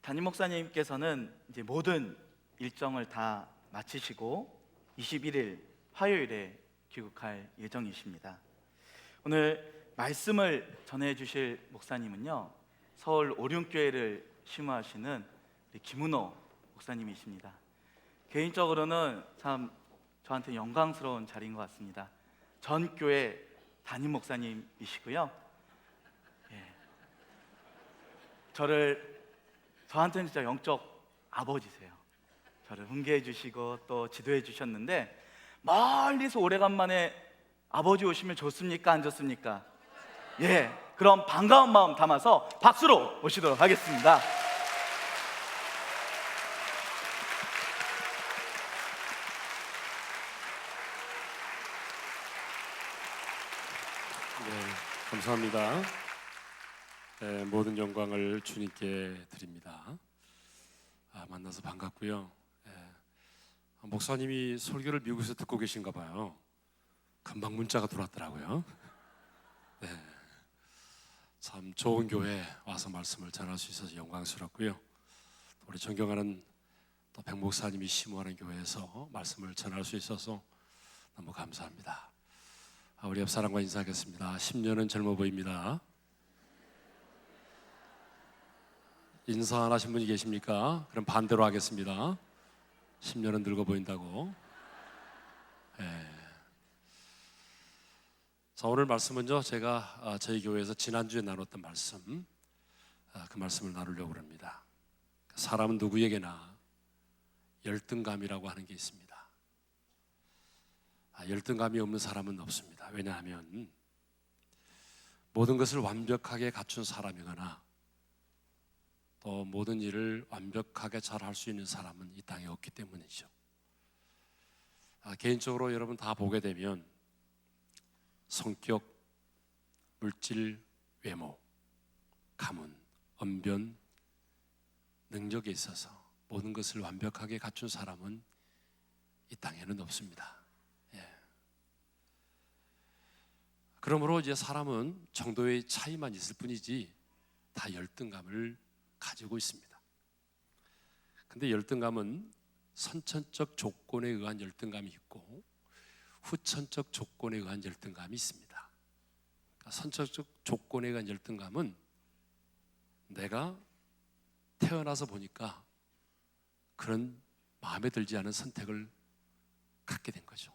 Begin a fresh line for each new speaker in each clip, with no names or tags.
담임 목사님께서는 이제 모든 일정을 다 마치시고 21일 화요일에 귀국할 예정이십니다. 오늘 말씀을 전해 주실 목사님은요, 서울 오륜교회를 심호하시는 김은호 목사님이십니다. 개인적으로는 참 저한테 영광스러운 자리인 것 같습니다. 전 교회 담임 목사님이시고요, 저한테는 진짜 영적 아버지세요. 저를 훈계해 주시고 또 지도해 주셨는데, 멀리서 오래간만에 아버지 오시면 좋습니까? 안 좋습니까? 예, 그럼 반가운 마음 담아서 박수로 모시도록 하겠습니다.
네, 감사합니다. 모든 영광을 주님께 드립니다. 만나서 반갑고요. 목사님이 설교를 미국에서 듣고 계신가 봐요. 금방 문자가 들어왔더라고요. 네, 참 좋은 교회 와서 말씀을 전할 수 있어서 영광스럽고요. 우리 존경하는 또 백 목사님이 심호하는 교회에서 말씀을 전할 수 있어서 너무 감사합니다. 우리 옆 사람과 인사하겠습니다. 10년은 젊어 보입니다. 인사 안 하신 분이 계십니까? 그럼 반대로 하겠습니다. 10년은 늙어 보인다고. 자, 오늘 말씀은요, 제가 저희 교회에서 지난주에 나눴던 말씀, 그 말씀을 나누려고 합니다. 사람은 누구에게나 열등감이라고 하는 게 있습니다. 열등감이 없는 사람은 없습니다. 왜냐하면 모든 것을 완벽하게 갖춘 사람이거나 또 모든 일을 완벽하게 잘 할 수 있는 사람은 이 땅에 없기 때문이죠. 개인적으로 여러분 다 보게 되면 성격, 물질, 외모, 가문, 언변, 능력에 있어서 모든 것을 완벽하게 갖춘 사람은 이 땅에는 없습니다. 그러므로 이제 사람은 정도의 차이만 있을 뿐이지 다 열등감을 가지고 있습니다. 근데 열등감은 선천적 조건에 의한 열등감이 있고 후천적 조건에 의한 열등감이 있습니다. 선천적 조건에 의한 열등감은 내가 태어나서 보니까 그런 마음에 들지 않은 선택을 갖게 된 거죠.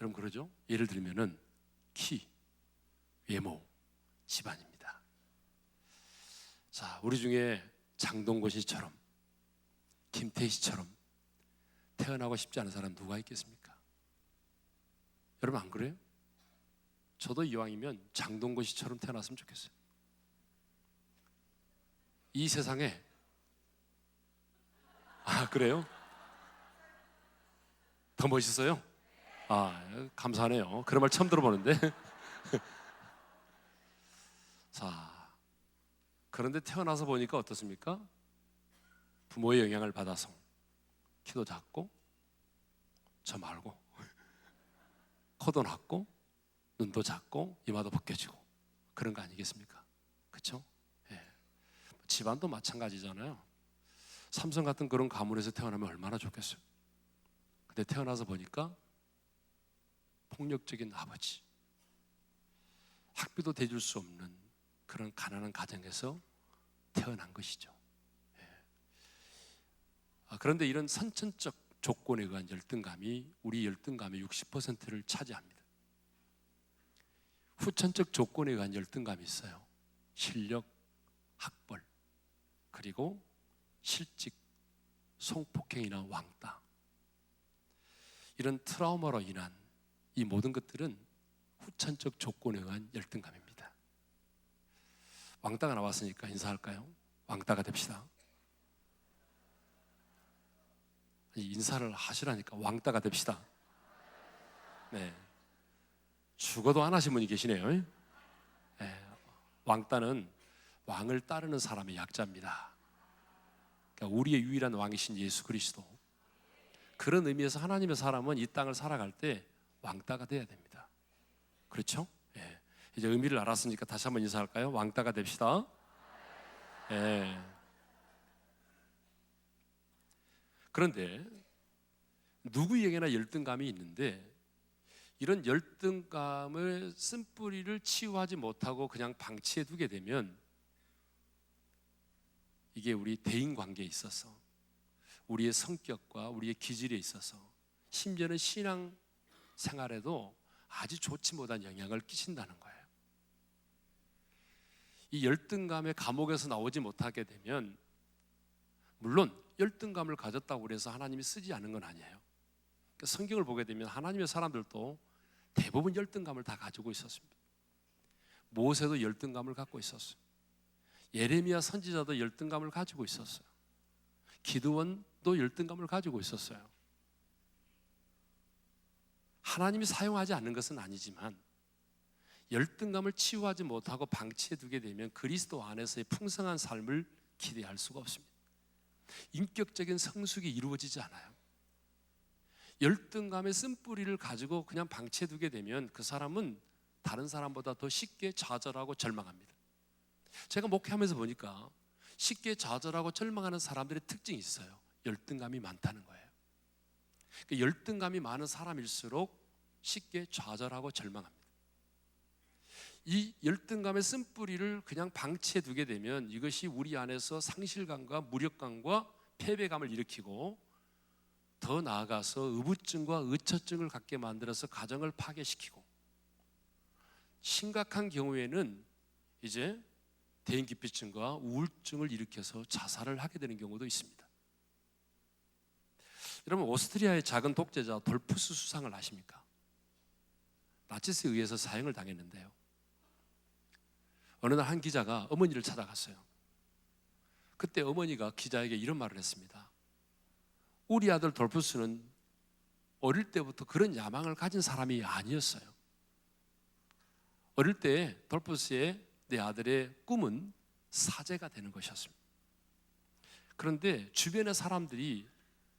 여러분 그러죠? 예를 들면은 키, 외모, 집안입니다. 자, 우리 중에 장동건 씨처럼 김태희 씨처럼 태어나고 싶지 않은 사람 누가 있겠습니까? 여러분 안 그래요? 저도 이왕이면 장동건 씨처럼 태어났으면 좋겠어요. 이 세상에 그래요? 더 멋있어요? 감사하네요. 그런 말 처음 들어보는데. 자, 그런데 태어나서 보니까 어떻습니까? 부모의 영향을 받아서 키도 작고 저 말고 코도 낮고 눈도 작고 이마도 벗겨지고 그런 거 아니겠습니까? 그렇죠? 집안도 마찬가지잖아요. 삼성 같은 그런 가문에서 태어나면 얼마나 좋겠어요. 근데 태어나서 보니까 폭력적인 아버지, 학비도 대줄 수 없는 그런 가난한 가정에서 태어난 것이죠. 그런데 이런 선천적 조건에 의한 열등감이 우리 열등감의 60%를 차지합니다. 후천적 조건에 의한 열등감이 있어요. 실력, 학벌, 그리고 실직, 성폭행이나 왕따, 이런 트라우마로 인한 이 모든 것들은 후천적 조건에 의한 열등감입니다. 왕따가 나왔으니까 인사할까요? 왕따가 됩시다. 인사를 하시라니까 왕따가 됩시다. 네, 죽어도 안 하신 분이 계시네요. 왕따는 왕을 따르는 사람의 약자입니다. 그러니까 우리의 유일한 왕이신 예수 그리스도, 그런 의미에서 하나님의 사람은 이 땅을 살아갈 때 왕따가 돼야 됩니다. 그렇죠? 이제 의미를 알았으니까 다시 한번 인사할까요? 왕따가 됩시다. 그런데 누구에게나 열등감이 있는데 이런 열등감을 쓴뿌리를 치유하지 못하고 그냥 방치해 두게 되면 이게 우리 대인관계에 있어서, 우리의 성격과 우리의 기질에 있어서, 심지어는 신앙 생활에도 아주 좋지 못한 영향을 끼친다는 거예요. 이 열등감의 감옥에서 나오지 못하게 되면, 물론 열등감을 가졌다고 해서 하나님이 쓰지 않는 건 아니에요. 성경을 보게 되면 하나님의 사람들도 대부분 열등감을 다 가지고 있었습니다. 모세도 열등감을 갖고 있었어요. 예레미야 선지자도 열등감을 가지고 있었어요. 기드온도 열등감을 가지고 있었어요. 하나님이 사용하지 않는 것은 아니지만 열등감을 치유하지 못하고 방치해 두게 되면 그리스도 안에서의 풍성한 삶을 기대할 수가 없습니다. 인격적인 성숙이 이루어지지 않아요. 열등감의 쓴뿌리를 가지고 그냥 방치해 두게 되면 그 사람은 다른 사람보다 더 쉽게 좌절하고 절망합니다. 제가 목회하면서 보니까 쉽게 좌절하고 절망하는 사람들의 특징이 있어요. 열등감이 많다는 거예요. 열등감이 많은 사람일수록 쉽게 좌절하고 절망합니다. 이 열등감의 쓴뿌리를 그냥 방치해 두게 되면 이것이 우리 안에서 상실감과 무력감과 패배감을 일으키고, 더 나아가서 의부증과 의처증을 갖게 만들어서 가정을 파괴시키고, 심각한 경우에는 이제 대인기피증과 우울증을 일으켜서 자살을 하게 되는 경우도 있습니다. 여러분, 오스트리아의 작은 독재자 돌푸스 수상을 아십니까? 나치스에 의해서 사형을 당했는데요, 어느 날 한 기자가 어머니를 찾아갔어요. 그때 어머니가 기자에게 이런 말을 했습니다. 우리 아들 돌푸스는 어릴 때부터 그런 야망을 가진 사람이 아니었어요. 어릴 때 돌푸스의 내 아들의 꿈은 사제가 되는 것이었습니다. 그런데 주변의 사람들이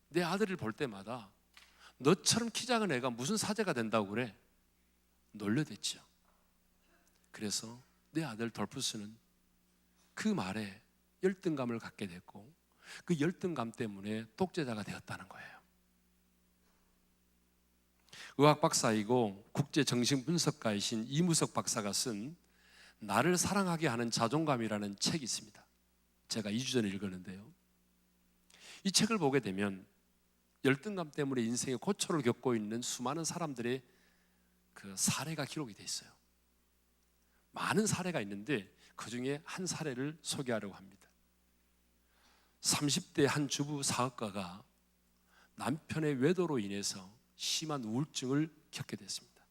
내 아들을 볼 때마다 너처럼 키 작은 애가 무슨 사제가 된다고 그래? 놀려댔죠. 그래서 내 아들 돌푸스는 그 말에 열등감을 갖게 됐고, 그 열등감 때문에 독재자가 되었다는 거예요. 의학 박사이고 국제 정신 분석가이신 이무석 박사가 쓴 나를 사랑하게 하는 자존감이라는 책이 있습니다. 제가 2주 전에 읽었는데요, 이 책을 보게 되면 열등감 때문에 인생의 고초를 겪고 있는 수많은 사람들의 그 사례가 기록이 되어 있어요. 많은 사례가 있는데 그 중에 한 사례를 소개하려고 합니다. 30대 한 주부 사업가가 남편의 외도로 인해서 심한 우울증을 겪게 됐습니다.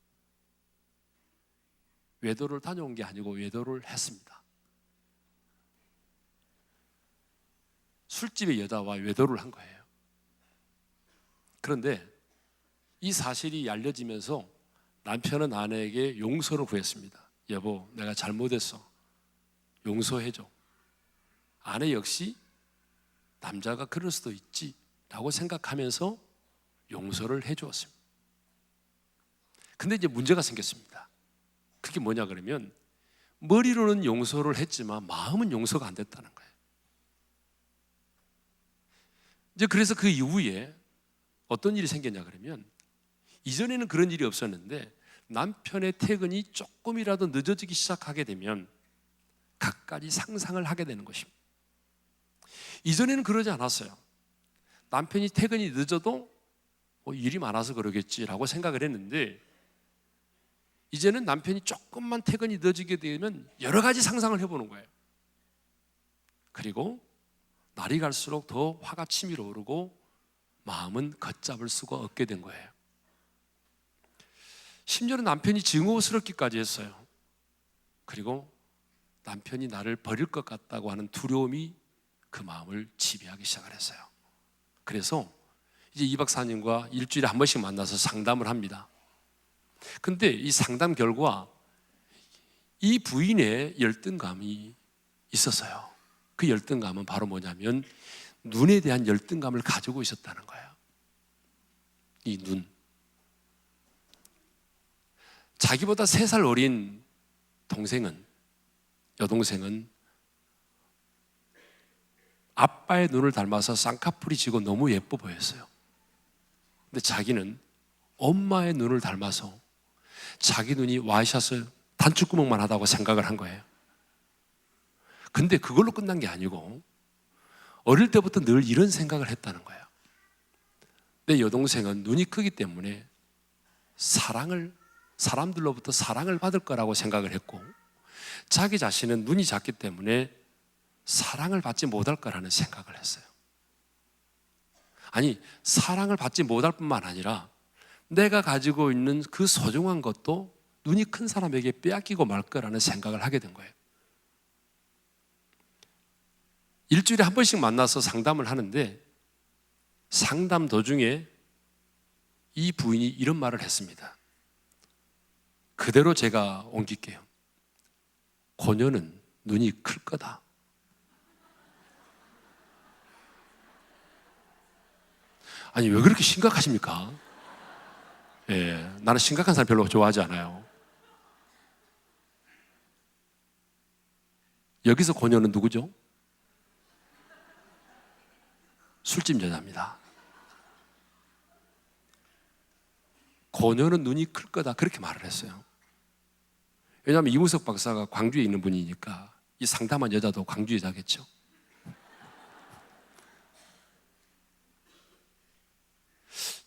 외도를 다녀온 게 아니고 외도를 했습니다. 술집의 여자와 외도를 한 거예요. 그런데 이 사실이 알려지면서 남편은 아내에게 용서를 구했습니다. 여보, 내가 잘못했어. 용서해줘. 아내 역시 남자가 그럴 수도 있지 라고 생각하면서 용서를 해주었습니다. 근데 이제 문제가 생겼습니다. 그게 뭐냐 그러면 머리로는 용서를 했지만 마음은 용서가 안 됐다는 거예요. 이제 그래서 그 이후에 어떤 일이 생겼냐 그러면, 이전에는 그런 일이 없었는데 남편의 퇴근이 조금이라도 늦어지기 시작하게 되면 갖가지 상상을 하게 되는 것입니다. 이전에는 그러지 않았어요. 남편이 퇴근이 늦어도 일이 많아서 그러겠지라고 생각을 했는데, 이제는 남편이 조금만 퇴근이 늦어지게 되면 여러 가지 상상을 해보는 거예요. 그리고 날이 갈수록 더 화가 치밀어 오르고 마음은 걷잡을 수가 없게 된 거예요. 심지어는 남편이 증오스럽기까지 했어요. 그리고 남편이 나를 버릴 것 같다고 하는 두려움이 그 마음을 지배하기 시작을 했어요. 그래서 이제 이 박사님과 일주일에 한 번씩 만나서 상담을 합니다. 근데 이 상담 결과 이 부인의 열등감이 있었어요. 그 열등감은 바로 뭐냐면 눈에 대한 열등감을 가지고 있었다는 거예요. 이 눈. 자기보다 3살 어린 여동생은 아빠의 눈을 닮아서 쌍꺼풀이 지고 너무 예뻐 보였어요. 근데 자기는 엄마의 눈을 닮아서 자기 눈이 와이셔츠 단추구멍만 하다고 생각을 한 거예요. 근데 그걸로 끝난 게 아니고 어릴 때부터 늘 이런 생각을 했다는 거예요. 내 여동생은 눈이 크기 때문에 사람들로부터 사랑을 받을 거라고 생각을 했고, 자기 자신은 눈이 작기 때문에 사랑을 받지 못할 거라는 생각을 했어요. 아니, 사랑을 받지 못할 뿐만 아니라 내가 가지고 있는 그 소중한 것도 눈이 큰 사람에게 빼앗기고 말 거라는 생각을 하게 된 거예요. 일주일에 한 번씩 만나서 상담을 하는데, 상담 도중에 이 부인이 이런 말을 했습니다. 그대로 제가 옮길게요. 고녀는 눈이 클 거다. 아니, 왜 그렇게 심각하십니까? 예, 나는 심각한 사람 별로 좋아하지 않아요. 여기서 고녀는 누구죠? 술집 여자입니다. 고녀는 눈이 클 거다, 그렇게 말을 했어요. 왜냐하면 이무석 박사가 광주에 있는 분이니까 이 상담한 여자도 광주 여자겠죠.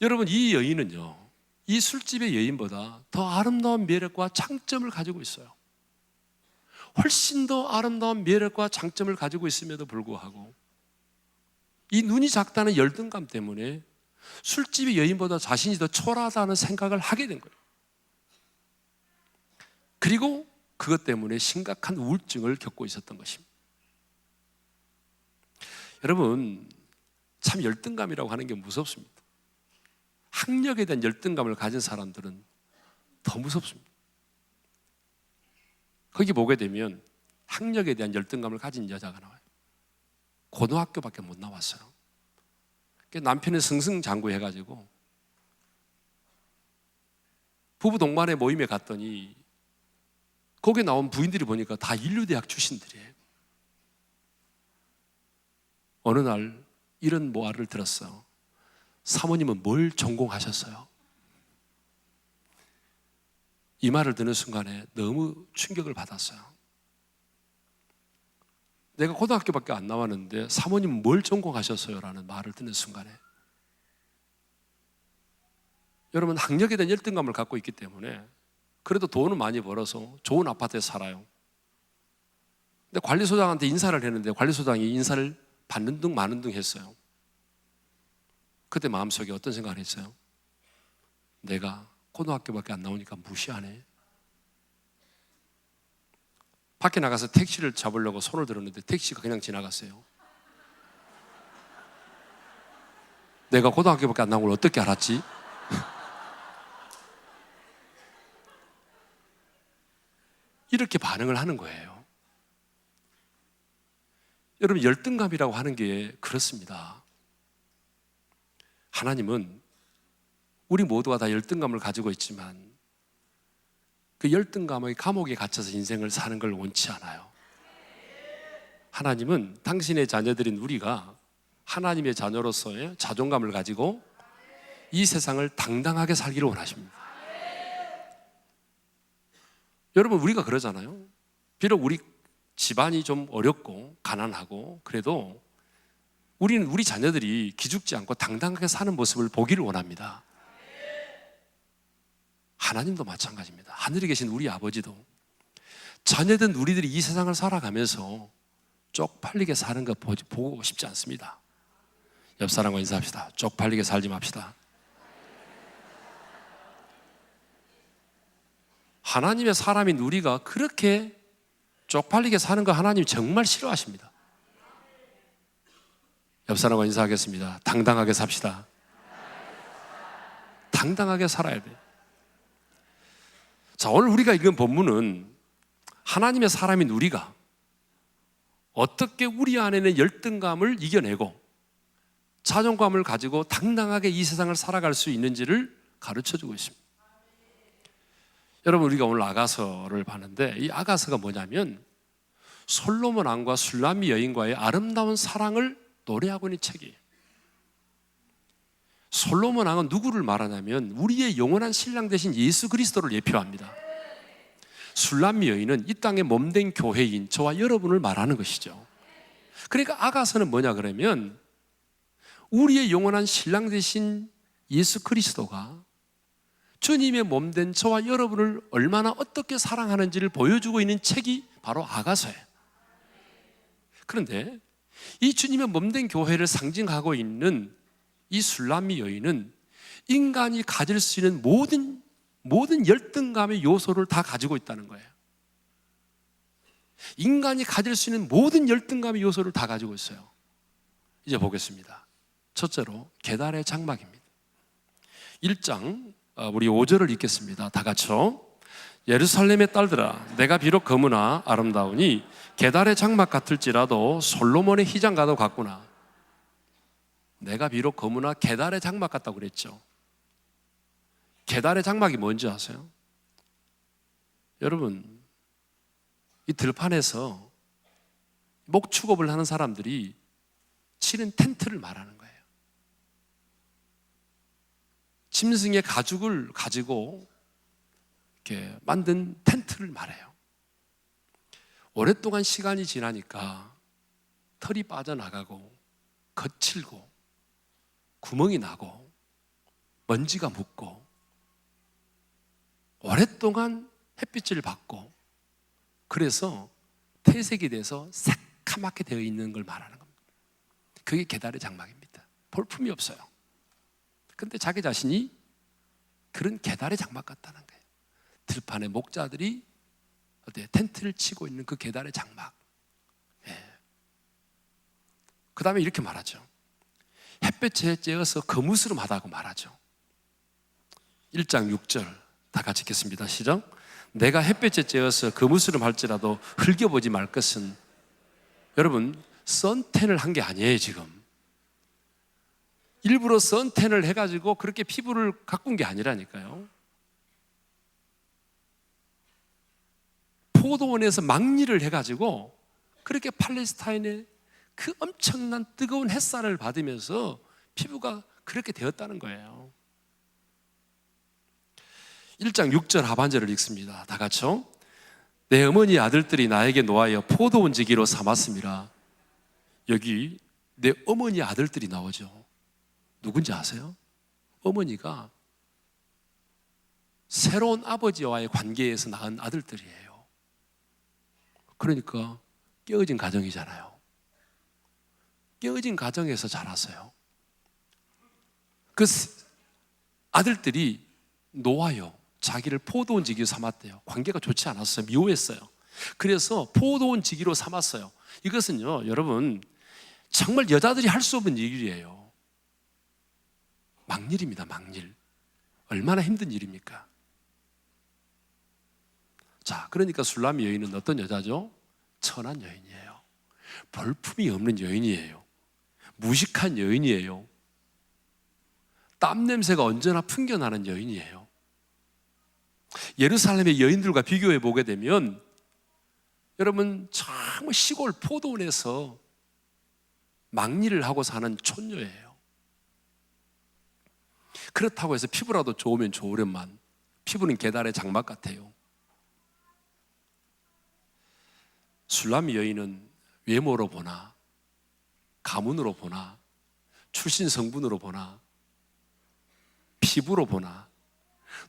여러분, 이 여인은요, 이 술집의 여인보다 더 아름다운 매력과 장점을 가지고 있어요. 훨씬 더 아름다운 매력과 장점을 가지고 있음에도 불구하고 이 눈이 작다는 열등감 때문에 술집의 여인보다 자신이 더 초라하다는 생각을 하게 된 거예요. 그리고 그것 때문에 심각한 우울증을 겪고 있었던 것입니다. 여러분, 참 열등감이라고 하는 게 무섭습니다. 학력에 대한 열등감을 가진 사람들은 더 무섭습니다. 거기 보게 되면 학력에 대한 열등감을 가진 여자가 나와요. 고등학교밖에 못 나왔어요. 남편이 승승장구해가지고 부부 동반의 모임에 갔더니 거기 나온 부인들이 보니까 다 인류대학 출신들이에요. 어느 날 이런 말을 들었어요. 사모님은 뭘 전공하셨어요? 이 말을 듣는 순간에 너무 충격을 받았어요. 내가 고등학교밖에 안 나왔는데 사모님은 뭘 전공하셨어요? 라는 말을 듣는 순간에, 여러분, 학력에 대한 열등감을 갖고 있기 때문에 그래도 돈은 많이 벌어서 좋은 아파트에 살아요. 근데 관리소장한테 인사를 했는데 관리소장이 인사를 받는 둥 마는 둥 했어요. 그때 마음속에 어떤 생각을 했어요? 내가 고등학교밖에 안 나오니까 무시하네. 밖에 나가서 택시를 잡으려고 손을 들었는데 택시가 그냥 지나갔어요. 내가 고등학교밖에 안 나온 걸 어떻게 알았지? 이렇게 반응을 하는 거예요. 여러분, 열등감이라고 하는 게 그렇습니다. 하나님은 우리 모두가 다 열등감을 가지고 있지만 그 열등감의 감옥에 갇혀서 인생을 사는 걸 원치 않아요. 하나님은 당신의 자녀들인 우리가 하나님의 자녀로서의 자존감을 가지고 이 세상을 당당하게 살기를 원하십니다. 여러분, 우리가 그러잖아요. 비록 우리 집안이 좀 어렵고 가난하고 그래도 우리는 우리 자녀들이 기죽지 않고 당당하게 사는 모습을 보기를 원합니다. 하나님도 마찬가지입니다. 하늘에 계신 우리 아버지도 자녀든 우리들이 이 세상을 살아가면서 쪽팔리게 사는 거 보고 싶지 않습니다. 옆 사람과 인사합시다. 쪽팔리게 살지 맙시다. 하나님의 사람인 우리가 그렇게 쪽팔리게 사는 거 하나님 정말 싫어하십니다. 옆 사람과 인사하겠습니다. 당당하게 삽시다. 당당하게 살아야 돼요. 자, 오늘 우리가 읽은 본문은 하나님의 사람인 우리가 어떻게 우리 안에는 열등감을 이겨내고 자존감을 가지고 당당하게 이 세상을 살아갈 수 있는지를 가르쳐주고 있습니다. 여러분, 우리가 오늘 아가서를 봤는데 이 아가서가 뭐냐면 솔로몬 왕과 술람미 여인과의 아름다운 사랑을 노래하고 있는 책이에요. 솔로몬 왕은 누구를 말하냐면 우리의 영원한 신랑 되신 예수 그리스도를 예표합니다. 술람미 여인은 이 땅에 몸된 교회인 저와 여러분을 말하는 것이죠. 그러니까 아가서는 뭐냐 그러면 우리의 영원한 신랑 되신 예수 그리스도가 주님의 몸된 저와 여러분을 얼마나 어떻게 사랑하는지를 보여주고 있는 책이 바로 아가서예요. 그런데 이 주님의 몸된 교회를 상징하고 있는 이 술람미 여인은 인간이 가질 수 있는 모든 열등감의 요소를 다 가지고 있다는 거예요. 인간이 가질 수 있는 모든 열등감의 요소를 다 가지고 있어요. 이제 보겠습니다. 첫째로 계달의 장막입니다. 1장 우리 5절을 읽겠습니다. 다 같이요. 예루살렘의 딸들아 내가 비록 거무나 아름다우니 계달의 장막 같을지라도 솔로몬의 희장과도 같구나. 내가 비록 거무나 계달의 장막 같다고 그랬죠. 계달의 장막이 뭔지 아세요? 여러분, 이 들판에서 목축업을 하는 사람들이 치는 텐트를 말하는 거예요. 짐승의 가죽을 가지고 이렇게 만든 텐트를 말해요. 오랫동안 시간이 지나니까 털이 빠져나가고 거칠고 구멍이 나고 먼지가 묻고 오랫동안 햇빛을 받고 그래서 퇴색이 돼서 새카맣게 되어 있는 걸 말하는 겁니다. 그게 계달의 장막입니다. 볼품이 없어요. 그런데 자기 자신이 그런 계달의 장막 같다는 거예요. 들판에 목자들이 텐트를 치고 있는 그 계달의 장막. 그 다음에 이렇게 말하죠. 햇볕에 쬐어서 거무스름하다고 말하죠. 1장 6절 다 같이 읽겠습니다. 시작. 내가 햇볕에 쬐어서 거무스름할지라도 흘겨보지 말 것은, 여러분 선탠을 한 게 아니에요. 지금 일부러 선탠을 해가지고 그렇게 피부를 가꾼 게 아니라니까요. 포도원에서 막리를 해가지고 그렇게 팔레스타인의 그 엄청난 뜨거운 햇살을 받으면서 피부가 그렇게 되었다는 거예요. 1장 6절 하반절을 읽습니다. 다 같이요. 내 어머니 아들들이 나에게 놓아여 포도원 지기로 삼았습니다. 여기 내 어머니 아들들이 나오죠. 누군지 아세요? 어머니가 새로운 아버지와의 관계에서 낳은 아들들이에요. 그러니까 깨어진 가정이잖아요. 깨어진 가정에서 자랐어요. 그 아들들이 놓아요. 자기를 포도원 지기로 삼았대요. 관계가 좋지 않았어요. 미워했어요. 그래서 포도원 지기로 삼았어요. 이것은요, 여러분 정말 여자들이 할 수 없는 일이에요. 막일입니다. 막일. 얼마나 힘든 일입니까? 자, 그러니까 술람미 여인은 어떤 여자죠? 천한 여인이에요. 볼품이 없는 여인이에요. 무식한 여인이에요. 땀 냄새가 언제나 풍겨나는 여인이에요. 예루살렘의 여인들과 비교해 보게 되면 여러분 정말 시골 포도원에서 막일을 하고 사는 촌녀예요. 그렇다고 해서 피부라도 좋으면 좋으련만 피부는 계달의 장막 같아요. 술람미 여인은 외모로 보나 가문으로 보나 출신 성분으로 보나 피부로 보나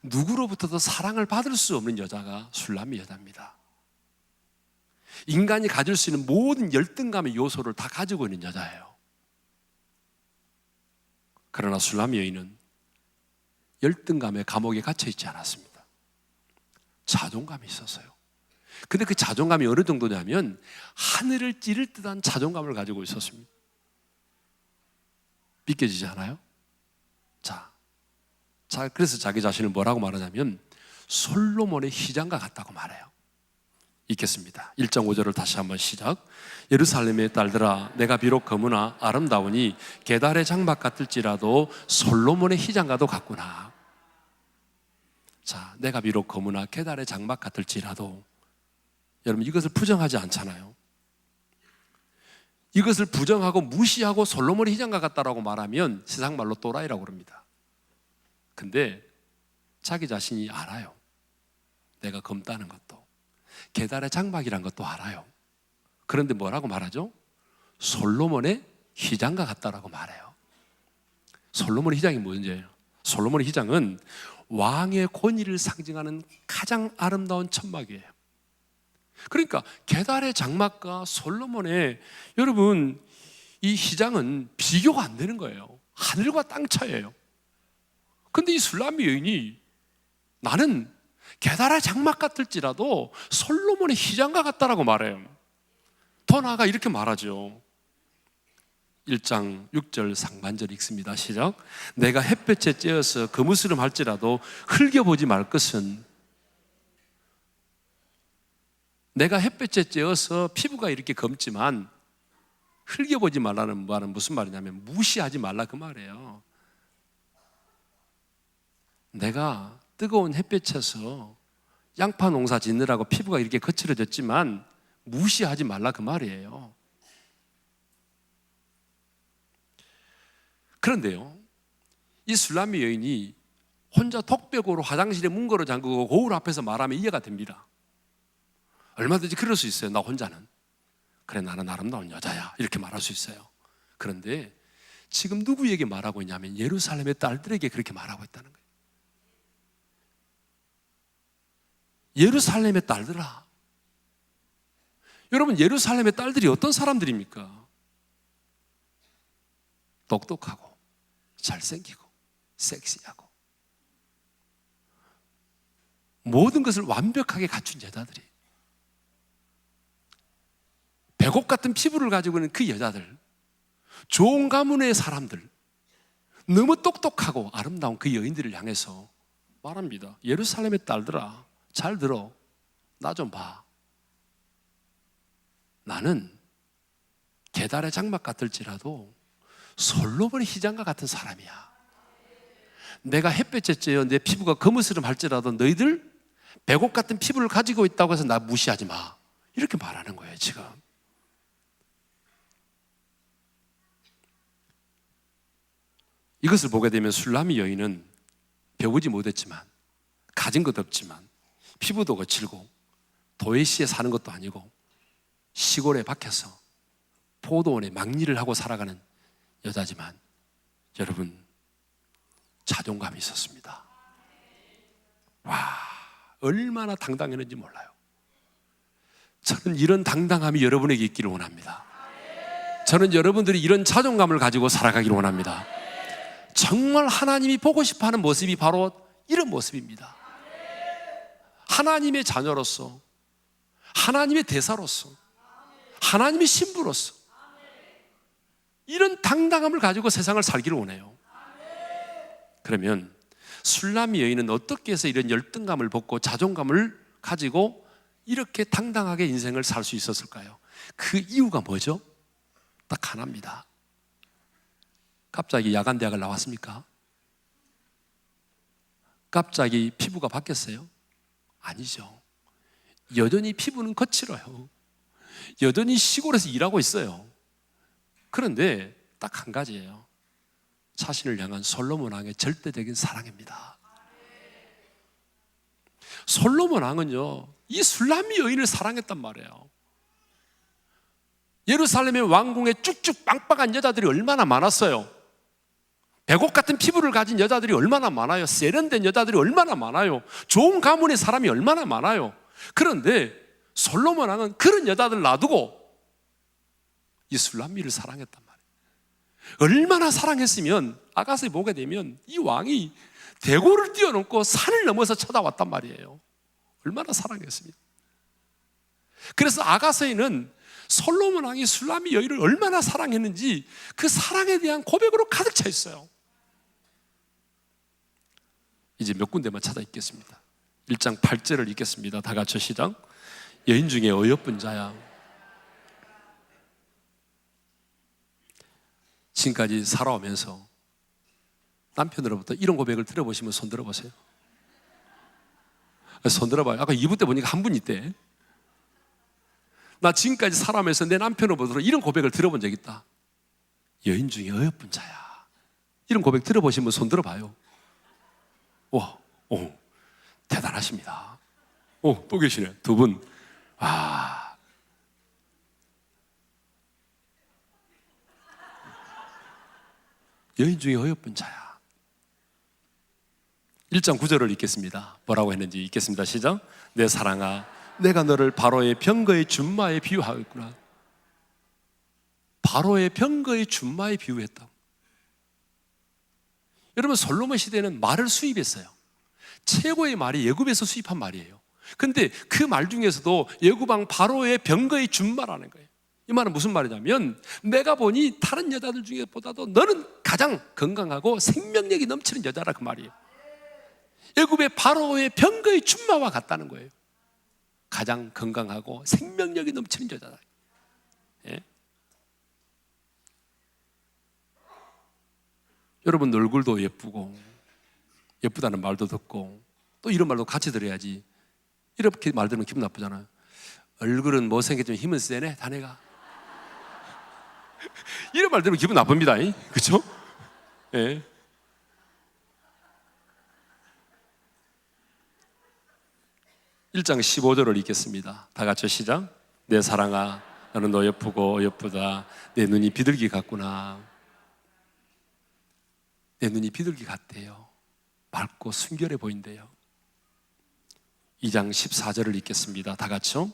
누구로부터도 사랑을 받을 수 없는 여자가 술람미 여자입니다. 인간이 가질 수 있는 모든 열등감의 요소를 다 가지고 있는 여자예요. 그러나 술람미 여인은 열등감의 감옥에 갇혀 있지 않았습니다. 자존감이 있었어요. 근데 그 자존감이 어느 정도냐면 하늘을 찌를 듯한 자존감을 가지고 있었습니다. 믿겨지지 않아요? 자, 그래서 자기 자신을 뭐라고 말하냐면 솔로몬의 희장과 같다고 말해요. 읽겠습니다. 1장 5절을 다시 한번 시작. 예루살렘의 딸들아 내가 비록 거무나 아름다우니 계달의 장막 같을지라도 솔로몬의 희장과도 같구나. 자, 내가 비록 거무나 계달의 장막 같을지라도, 여러분 이것을 부정하지 않잖아요. 이것을 부정하고 무시하고 솔로몬의 희장과 같다라고 말하면 세상 말로 또라이라고 그럽니다. 근데 자기 자신이 알아요. 내가 검다는 것도, 계달의 장막이란 것도 알아요. 그런데 뭐라고 말하죠? 솔로몬의 휘장과 같다라고 말해요. 솔로몬의 휘장이 뭔지예요? 솔로몬의 휘장은 왕의 권위를 상징하는 가장 아름다운 천막이에요. 그러니까 계달의 장막과 솔로몬의, 여러분, 이 휘장은 비교가 안 되는 거예요. 하늘과 땅 차이예요. 근데 이 술람미 여인이 나는 계달의 장막 같을지라도 솔로몬의 휘장과 같다라고 말해요. 더 나아가 이렇게 말하죠. 1장 6절 상반절 읽습니다. 시작. 내가 햇볕에 쬐어서 거무스름 할지라도 흘겨보지 말 것은, 내가 햇볕에 쬐어서 피부가 이렇게 검지만 흘겨보지 말라는 말은 무슨 말이냐면 무시하지 말라 그 말이에요. 내가 뜨거운 햇볕에서 양파 농사 짓느라고 피부가 이렇게 거칠어졌지만 무시하지 말라 그 말이에요. 그런데요, 이 술람미 여인이 혼자 독백으로 화장실에 문고로 잠그고 거울 앞에서 말하면 이해가 됩니다. 얼마든지 그럴 수 있어요. 나 혼자는. 그래, 나는 아름다운 여자야, 이렇게 말할 수 있어요. 그런데 지금 누구에게 말하고 있냐면 예루살렘의 딸들에게 그렇게 말하고 있다는 거예요. 예루살렘의 딸들아. 여러분, 예루살렘의 딸들이 어떤 사람들입니까? 똑똑하고 잘생기고 섹시하고 모든 것을 완벽하게 갖춘 여자들이, 백옥 같은 피부를 가지고 있는 그 여자들, 좋은 가문의 사람들, 너무 똑똑하고 아름다운 그 여인들을 향해서 말합니다. 예루살렘의 딸들아, 잘 들어. 나 좀 봐. 나는 계달의 장막 같을지라도 솔로몬의 휘장과 같은 사람이야. 내가 햇볕에 쬐어 내 피부가 거무스름 할지라도 너희들 백옥 같은 피부를 가지고 있다고 해서 나 무시하지 마. 이렇게 말하는 거예요, 지금. 이것을 보게 되면 술람미 여인은 배우지 못했지만, 가진 것 없지만, 피부도 거칠고 도시에 사는 것도 아니고 시골에 박혀서 포도원에 막일을 하고 살아가는 여자지만, 여러분, 자존감이 있었습니다. 와, 얼마나 당당했는지 몰라요. 저는 이런 당당함이 여러분에게 있기를 원합니다. 저는 여러분들이 이런 자존감을 가지고 살아가기를 원합니다. 정말 하나님이 보고 싶어하는 모습이 바로 이런 모습입니다. 하나님의 자녀로서, 하나님의 대사로서, 하나님의 신부로서 이런 당당함을 가지고 세상을 살기를 원해요. 그러면 술람미 여인은 어떻게 해서 이런 열등감을 벗고 자존감을 가지고 이렇게 당당하게 인생을 살 수 있었을까요? 그 이유가 뭐죠? 딱 하나입니다. 갑자기 야간대학을 나왔습니까? 갑자기 피부가 바뀌었어요? 아니죠. 여전히 피부는 거칠어요. 여전히 시골에서 일하고 있어요. 그런데 딱 한 가지예요. 자신을 향한 솔로몬 왕의 절대적인 사랑입니다. 솔로몬 왕은요, 이 술람미 여인을 사랑했단 말이에요. 예루살렘의 왕궁에 쭉쭉 빵빵한 여자들이 얼마나 많았어요. 백옥 같은 피부를 가진 여자들이 얼마나 많아요. 세련된 여자들이 얼마나 많아요. 좋은 가문의 사람이 얼마나 많아요. 그런데 솔로몬 왕은 그런 여자들 놔두고 이 술람미를 사랑했단 말이에요. 얼마나 사랑했으면 아가서에 보게 되면 이 왕이 대고를 뛰어넘고 산을 넘어서 찾아왔단 말이에요. 얼마나 사랑했습니까? 그래서 아가서에는 솔로몬 왕이 술람미 여인을 얼마나 사랑했는지 그 사랑에 대한 고백으로 가득 차 있어요. 이제 몇 군데만 찾아 읽겠습니다. 1장 8절을 읽겠습니다. 다 같이 시작. 여인 중에 어여쁜 자야. 지금까지 살아오면서 남편으로부터 이런 고백을 들어보시면 손 들어보세요. 손 들어봐요. 아까 2부 때 보니까 한 분 있대. 나 지금까지 살아오면서 내 남편으로부터 이런 고백을 들어본 적 있다. 여인 중에 어여쁜 자야. 이런 고백 들어보신 분 손 들어봐요. 와, 오, 대단하십니다. 오, 또 계시네. 두 분. 와. 여인 중에 어여쁜 자야. 1장 9절을 읽겠습니다. 뭐라고 했는지 읽겠습니다. 시작. 내 사랑아, 내가 너를 바로의 병거의 준마에 비유하였구나. 바로의 병거의 준마에 비유했다. 여러분, 솔로몬 시대는 말을 수입했어요. 최고의 말이 애굽에서 수입한 말이에요. 근데 그 말 중에서도 애굽왕 바로의 병거의 준마라는 거예요. 이 말은 무슨 말이냐면, 내가 보니 다른 여자들 중에보다도 너는 가장 건강하고 생명력이 넘치는 여자라, 그 말이에요. 애굽의 바로의 병거의 준마와 같다는 거예요. 가장 건강하고 생명력이 넘치는 여자다. 예? 여러분, 얼굴도 예쁘고 예쁘다는 말도 듣고 또 이런 말도 같이 들어야지. 이렇게 말 들으면 기분 나쁘잖아요. 얼굴은 못생겼지만 힘은 세네, 다네가. 이런 말 들으면 기분 나쁩니다. 그렇죠? 예. 일 1장 15절을 읽겠습니다. 다 같이 시작. 내 사랑아, 나는 너 예쁘고 예쁘다. 내 눈이 비둘기 같구나. 내 눈이 비둘기 같대요. 맑고 순결해 보인대요. 2장 14절을 읽겠습니다. 다 같이요.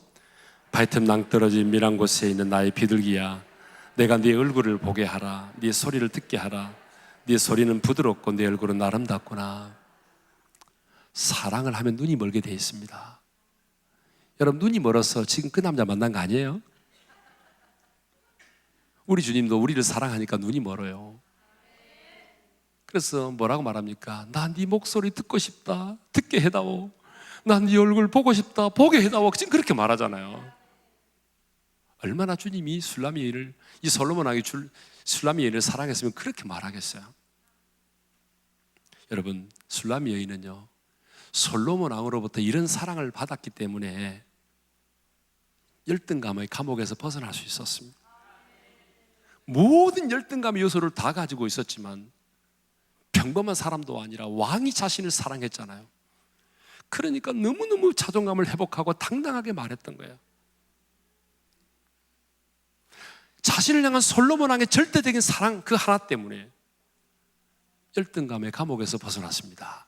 발틈 낭떠러진 미란 곳에 있는 나의 비둘기야, 내가 네 얼굴을 보게 하라. 네 소리를 듣게 하라. 네 소리는 부드럽고 네 얼굴은 아름답구나. 사랑을 하면 눈이 멀게 돼 있습니다. 여러분, 눈이 멀어서 지금 그 남자 만난 거 아니에요? 우리 주님도 우리를 사랑하니까 눈이 멀어요. 그래서 뭐라고 말합니까? 나 네 목소리 듣고 싶다, 듣게 해다오. 난 네 얼굴 보고 싶다, 보게 해다오. 지금 그렇게 말하잖아요. 얼마나 주님이 술람 여인을, 이 솔로몬 왕이 술람 여인을 사랑했으면 그렇게 말하겠어요. 여러분, 술람 여인은요, 솔로몬 왕으로부터 이런 사랑을 받았기 때문에 열등감의 감옥에서 벗어날 수 있었습니다. 모든 열등감의 요소를 다 가지고 있었지만 평범한 사람도 아니라 왕이 자신을 사랑했잖아요. 그러니까 너무너무 자존감을 회복하고 당당하게 말했던 거예요. 자신을 향한 솔로몬 왕의 절대적인 사랑, 그 하나 때문에 열등감의 감옥에서 벗어났습니다.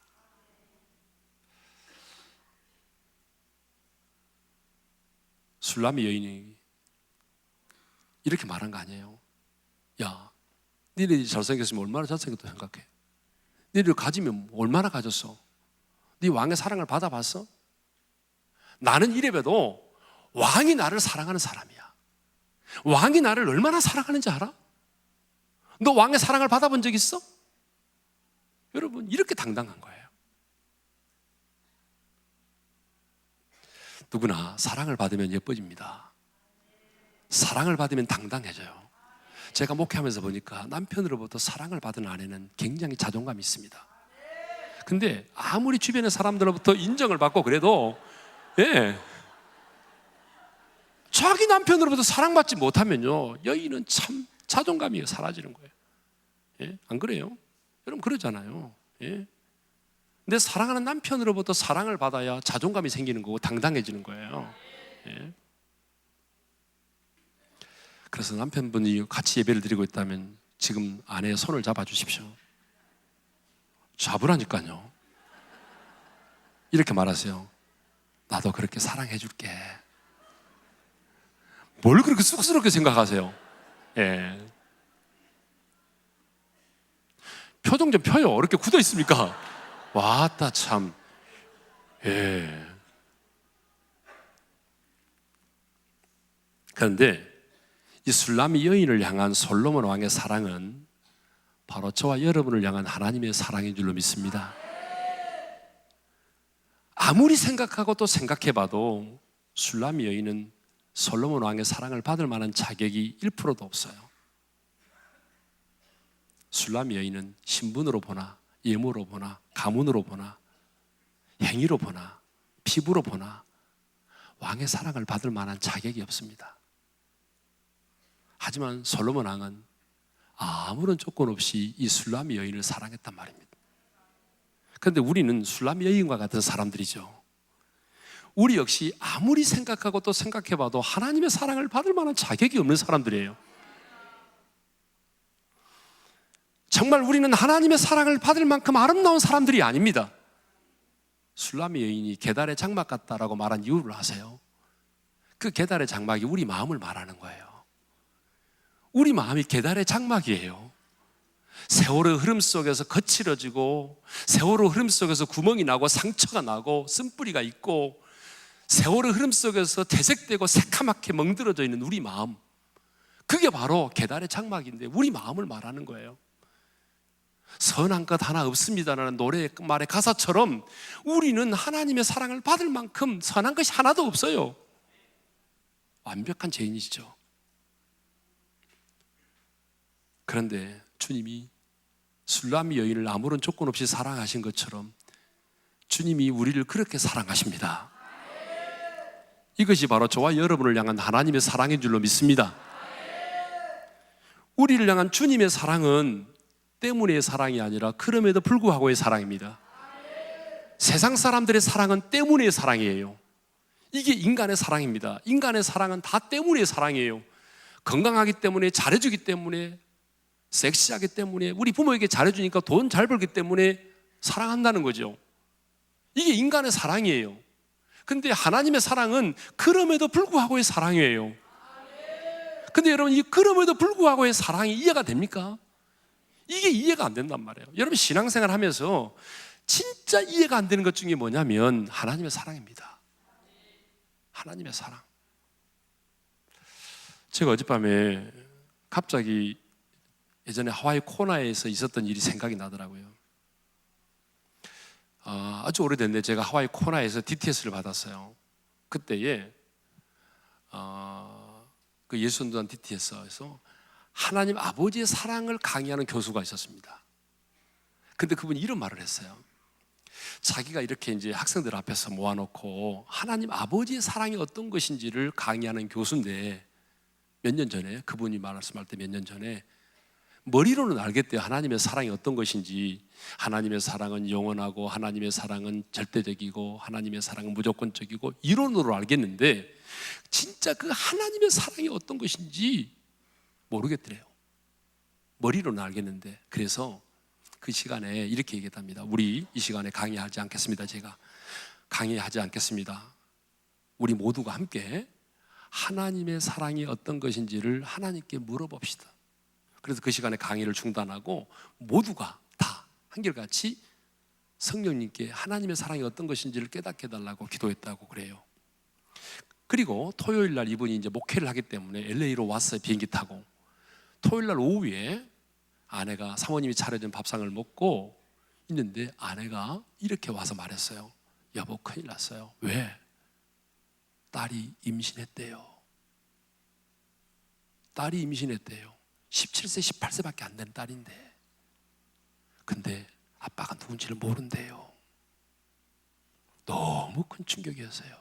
술람이 여인이 이렇게 말한 거 아니에요. 야, 니네 잘생겼으면 얼마나 잘생겼다고 생각해? 니를 가지면 얼마나 가졌어? 네 왕의 사랑을 받아봤어? 나는 이래봬도 왕이 나를 사랑하는 사람이야. 왕이 나를 얼마나 사랑하는지 알아? 너 왕의 사랑을 받아본 적 있어? 여러분, 이렇게 당당한 거예요. 누구나 사랑을 받으면 예뻐집니다. 사랑을 받으면 당당해져요. 제가 목회하면서 보니까 남편으로부터 사랑을 받은 아내는 굉장히 자존감이 있습니다. 근데 아무리 주변의 사람들로부터 인정을 받고 그래도, 예, 자기 남편으로부터 사랑받지 못하면요, 여인은 참 자존감이 사라지는 거예요. 예? 안 그래요? 여러분, 그러잖아요. 예? 근데 사랑하는 남편으로부터 사랑을 받아야 자존감이 생기는 거고 당당해지는 거예요. 예? 그래서 남편분이 같이 예배를 드리고 있다면 지금 아내의 손을 잡아주십시오. 잡으라니까요. 이렇게 말하세요. 나도 그렇게 사랑해 줄게. 뭘 그렇게 쑥스럽게 생각하세요? 예. 표정 좀 펴요. 이렇게 굳어 있습니까? 와따 참. 예. 그런데 이 술람이 여인을 향한 솔로몬 왕의 사랑은 바로 저와 여러분을 향한 하나님의 사랑인 줄로 믿습니다. 아무리 생각하고 또 생각해봐도 술람 여인은 솔로몬 왕의 사랑을 받을 만한 자격이 1%도 없어요. 술람 여인은 신분으로 보나, 예모로 보나, 가문으로 보나, 행위로 보나, 피부로 보나 왕의 사랑을 받을 만한 자격이 없습니다. 하지만 솔로몬 왕은 아무런 조건 없이 이 술람미 여인을 사랑했단 말입니다. 그런데 우리는 술람미 여인과 같은 사람들이죠. 우리 역시 아무리 생각하고 또 생각해봐도 하나님의 사랑을 받을 만한 자격이 없는 사람들이에요. 정말 우리는 하나님의 사랑을 받을 만큼 아름다운 사람들이 아닙니다. 술람미 여인이 계달의 장막 같다라고 말한 이유를 아세요? 그 계달의 장막이 우리 마음을 말하는 거예요. 우리 마음이 계달의 장막이에요. 세월의 흐름 속에서 거칠어지고, 세월의 흐름 속에서 구멍이 나고 상처가 나고 쓴뿌리가 있고, 세월의 흐름 속에서 퇴색되고 새카맣게 멍들어져 있는 우리 마음, 그게 바로 계달의 장막인데 우리 마음을 말하는 거예요. 선한 것 하나 없습니다라는 노래 말의 가사처럼 우리는 하나님의 사랑을 받을 만큼 선한 것이 하나도 없어요. 완벽한 죄인이시죠. 그런데 주님이 술람미 여인을 아무런 조건 없이 사랑하신 것처럼 주님이 우리를 그렇게 사랑하십니다. 이것이 바로 저와 여러분을 향한 하나님의 사랑인 줄로 믿습니다. 우리를 향한 주님의 사랑은 때문의 사랑이 아니라 그럼에도 불구하고의 사랑입니다. 세상 사람들의 사랑은 때문의 사랑이에요. 이게 인간의 사랑입니다. 인간의 사랑은 다 때문의 사랑이에요. 건강하기 때문에, 잘해주기 때문에, 섹시하기 때문에, 우리 부모에게 잘해주니까 돈 잘 벌기 때문에 사랑한다는 거죠. 이게 인간의 사랑이에요. 근데 하나님의 사랑은 그럼에도 불구하고의 사랑이에요. 근데 여러분, 이 그럼에도 불구하고의 사랑이 이해가 됩니까? 이게 이해가 안 된단 말이에요. 여러분, 신앙생활 하면서 진짜 이해가 안 되는 것 중에 뭐냐면 하나님의 사랑입니다. 하나님의 사랑. 제가 어젯밤에 갑자기 예전에 하와이 코나에서 있었던 일이 생각이 나더라고요. 아주 오래됐는데 제가 하와이 코나에서 DTS를 받았어요. 그때에 그 예수전도단 DTS에서 하나님 아버지의 사랑을 강의하는 교수가 있었습니다. 근데 그분이 이런 말을 했어요. 자기가 이렇게 이제 학생들 앞에서 모아놓고 하나님 아버지의 사랑이 어떤 것인지를 강의하는 교수인데, 몇 년 전에 그분이 말씀할 때 몇 년 전에 머리로는 알겠대요. 하나님의 사랑이 어떤 것인지. 하나님의 사랑은 영원하고, 하나님의 사랑은 절대적이고, 하나님의 사랑은 무조건적이고, 이론으로 알겠는데 진짜 그 하나님의 사랑이 어떤 것인지 모르겠더래요. 머리로는 알겠는데. 그래서 그 시간에 이렇게 얘기했답니다. 우리 이 시간에 강의하지 않겠습니다. 제가 강의하지 않겠습니다. 우리 모두가 함께 하나님의 사랑이 어떤 것인지를 하나님께 물어봅시다. 그래서 그 시간에 강의를 중단하고 모두가 다 한결같이 성령님께 하나님의 사랑이 어떤 것인지를 깨닫게 해달라고 기도했다고 그래요. 그리고 토요일 날 이분이 이제 목회를 하기 때문에 LA로 왔어요. 비행기 타고. 토요일 날 오후에 아내가, 사모님이 차려준 밥상을 먹고 있는데 아내가 이렇게 와서 말했어요. 여보, 큰일 났어요. 왜? 딸이 임신했대요. 딸이 임신했대요. 17세, 18세밖에 안 된 딸인데. 근데 아빠가 누군지를 모른대요. 너무 큰 충격이었어요.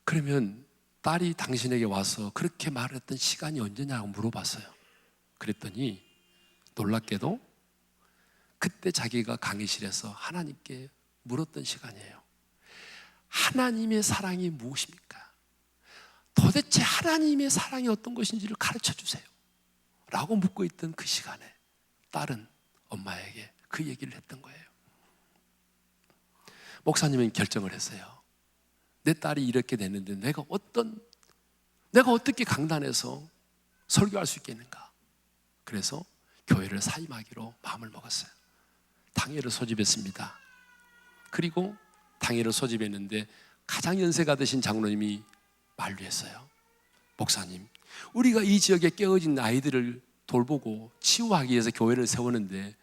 그러면 딸이 당신에게 와서 그렇게 말했던 시간이 언제냐고 물어봤어요. 그랬더니 놀랍게도 그때 자기가 강의실에서 하나님께 물었던 시간이에요. 하나님의 사랑이 무엇입니까? 도대체 하나님의 사랑이 어떤 것인지를 가르쳐 주세요 라고 묻고 있던 그 시간에 딸은 엄마에게 그 얘기를 했던 거예요. 목사님은 결정을 했어요. 내 딸이 이렇게 됐는데 내가 어떻게 강단에서 설교할 수 있겠는가? 그래서 교회를 사임하기로 마음을 먹었어요. 당회를 소집했습니다. 그리고 당회를 소집했는데 가장 연세가 드신 장로님이 만류했어요. 목사님, 우리가 이 지역에 깨어진 아이들을 돌보고 치유하기 위해서 교회를 세우는데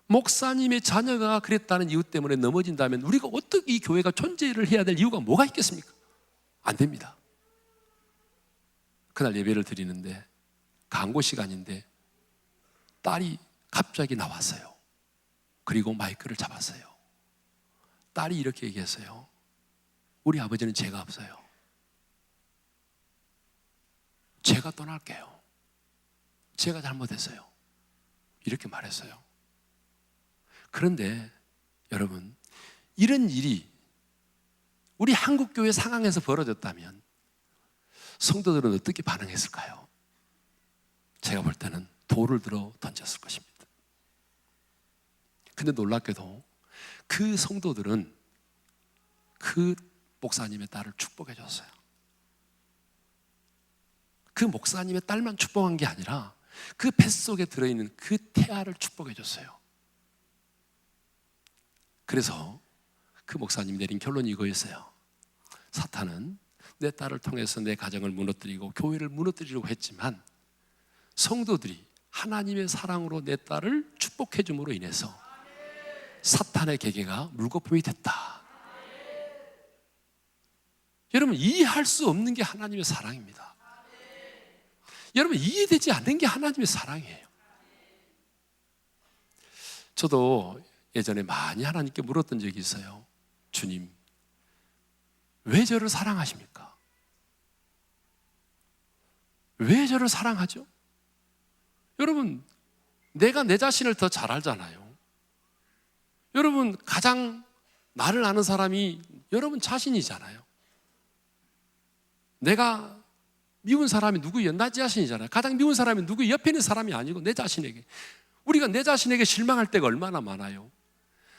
목사님의 자녀가 그랬다는 이유 때문에 넘어진다면 우리가 어떻게 이 교회가 존재를 해야 될 이유가 뭐가 있겠습니까? 안 됩니다. 그날 예배를 드리는데 강고 시간인데 딸이 갑자기 나왔어요. 그리고 마이크를 잡았어요. 딸이 이렇게 얘기했어요. 우리 아버지는 죄가 없어요. 제가 떠날게요. 제가 잘못했어요. 이렇게 말했어요. 그런데 여러분, 이런 일이 우리 한국교회 상황에서 벌어졌다면 성도들은 어떻게 반응했을까요? 제가 볼 때는 돌을 들어 던졌을 것입니다. 근데 놀랍게도 그 성도들은 그 목사님의 딸을 축복해 줬어요. 그 목사님의 딸만 축복한 게 아니라 그 뱃속에 들어있는 그 태아를 축복해 줬어요. 그래서 그 목사님이 내린 결론이 이거였어요. 사탄은 내 딸을 통해서 내 가정을 무너뜨리고 교회를 무너뜨리려고 했지만 성도들이 하나님의 사랑으로 내 딸을 축복해 줌으로 인해서 사탄의 계계가 물거품이 됐다. 여러분, 이해할 수 없는 게 하나님의 사랑입니다. 여러분, 이해되지 않는 게 하나님의 사랑이에요. 저도 예전에 많이 하나님께 물었던 적이 있어요. 주님, 왜 저를 사랑하십니까? 왜 저를 사랑하죠? 여러분, 내가 내 자신을 더 잘 알잖아요. 여러분, 가장 나를 아는 사람이 여러분 자신이잖아요. 내가 미운 사람이 누구예요? 나 자신이잖아요. 가장 미운 사람이 누구예요? 옆에 있는 사람이 아니고 내 자신에게. 우리가 내 자신에게 실망할 때가 얼마나 많아요.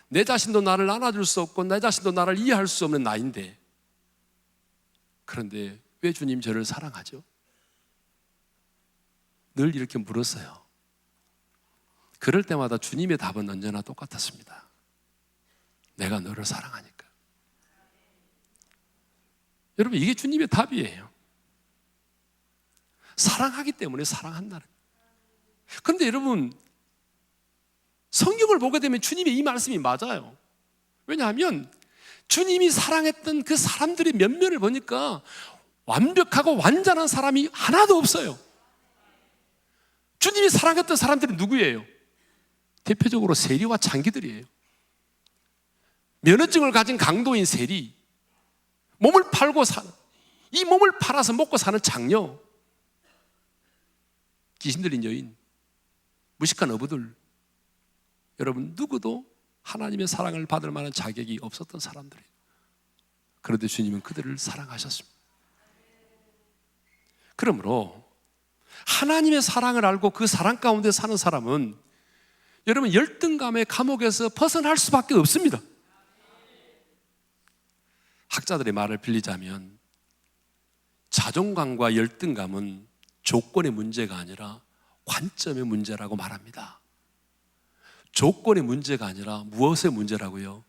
내 자신도 나를 안아줄 수 없고 내 자신도 나를 이해할 수 없는 나인데, 그런데 왜 주님 저를 사랑하죠? 늘 이렇게 물었어요. 그럴 때마다 주님의 답은 언제나 똑같았습니다. 내가 너를 사랑하니까. 여러분, 이게 주님의 답이에요. 사랑하기 때문에 사랑한다는. 그런데 여러분, 성경을 보게 되면 주님의 이 말씀이 맞아요. 왜냐하면 주님이 사랑했던 그 사람들의 면면을 보니까 완벽하고 완전한 사람이 하나도 없어요. 주님이 사랑했던 사람들은 누구예요? 대표적으로 세리와 창기들이에요. 면허증을 가진 강도인 세리, 몸을 팔고 사는, 이 몸을 팔아서 먹고 사는 장녀, 귀신 들린 여인, 무식한 어부들, 여러분 누구도 하나님의 사랑을 받을 만한 자격이 없었던 사람들이에요. 그런데 주님은 그들을 사랑하셨습니다. 그러므로 하나님의 사랑을 알고 그 사랑 가운데 사는 사람은 여러분 열등감의 감옥에서 벗어날 수밖에 없습니다. 학자들의 말을 빌리자면 자존감과 열등감은 조건의 문제가 아니라 관점의 문제라고 말합니다. 조건의 문제가 아니라 무엇의 문제라고요?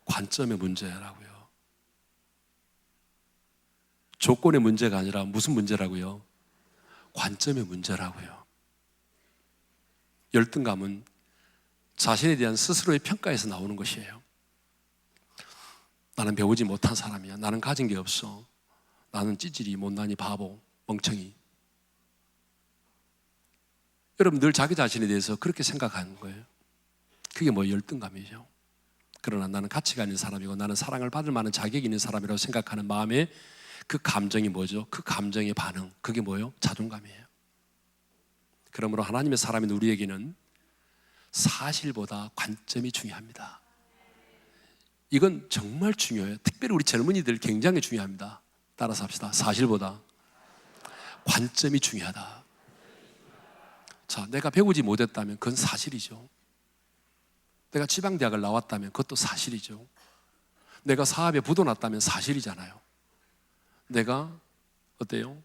관점의 문제라고요. 조건의 문제가 아니라 무슨 문제라고요? 관점의 문제라고요. 열등감은 자신에 대한 스스로의 평가에서 나오는 것이에요. 나는 배우지 못한 사람이야. 나는 가진 게 없어. 나는 찌질이, 못난이, 바보, 멍청이. 여러분 늘 자기 자신에 대해서 그렇게 생각하는 거예요. 그게 뭐 열등감이죠. 그러나 나는 가치가 있는 사람이고 나는 사랑을 받을 만한 자격이 있는 사람이라고 생각하는 마음에 그 감정이 뭐죠? 그 감정의 반응, 그게 뭐예요? 자존감이에요. 그러므로 하나님의 사람인 우리에게는 사실보다 관점이 중요합니다. 이건 정말 중요해요. 특별히 우리 젊은이들 굉장히 중요합니다. 따라서 합시다. 사실보다 관점이 중요하다. 자, 내가 배우지 못했다면 그건 사실이죠. 내가 지방대학을 나왔다면 그것도 사실이죠. 내가 사업에 부도났다면 사실이잖아요. 내가 어때요?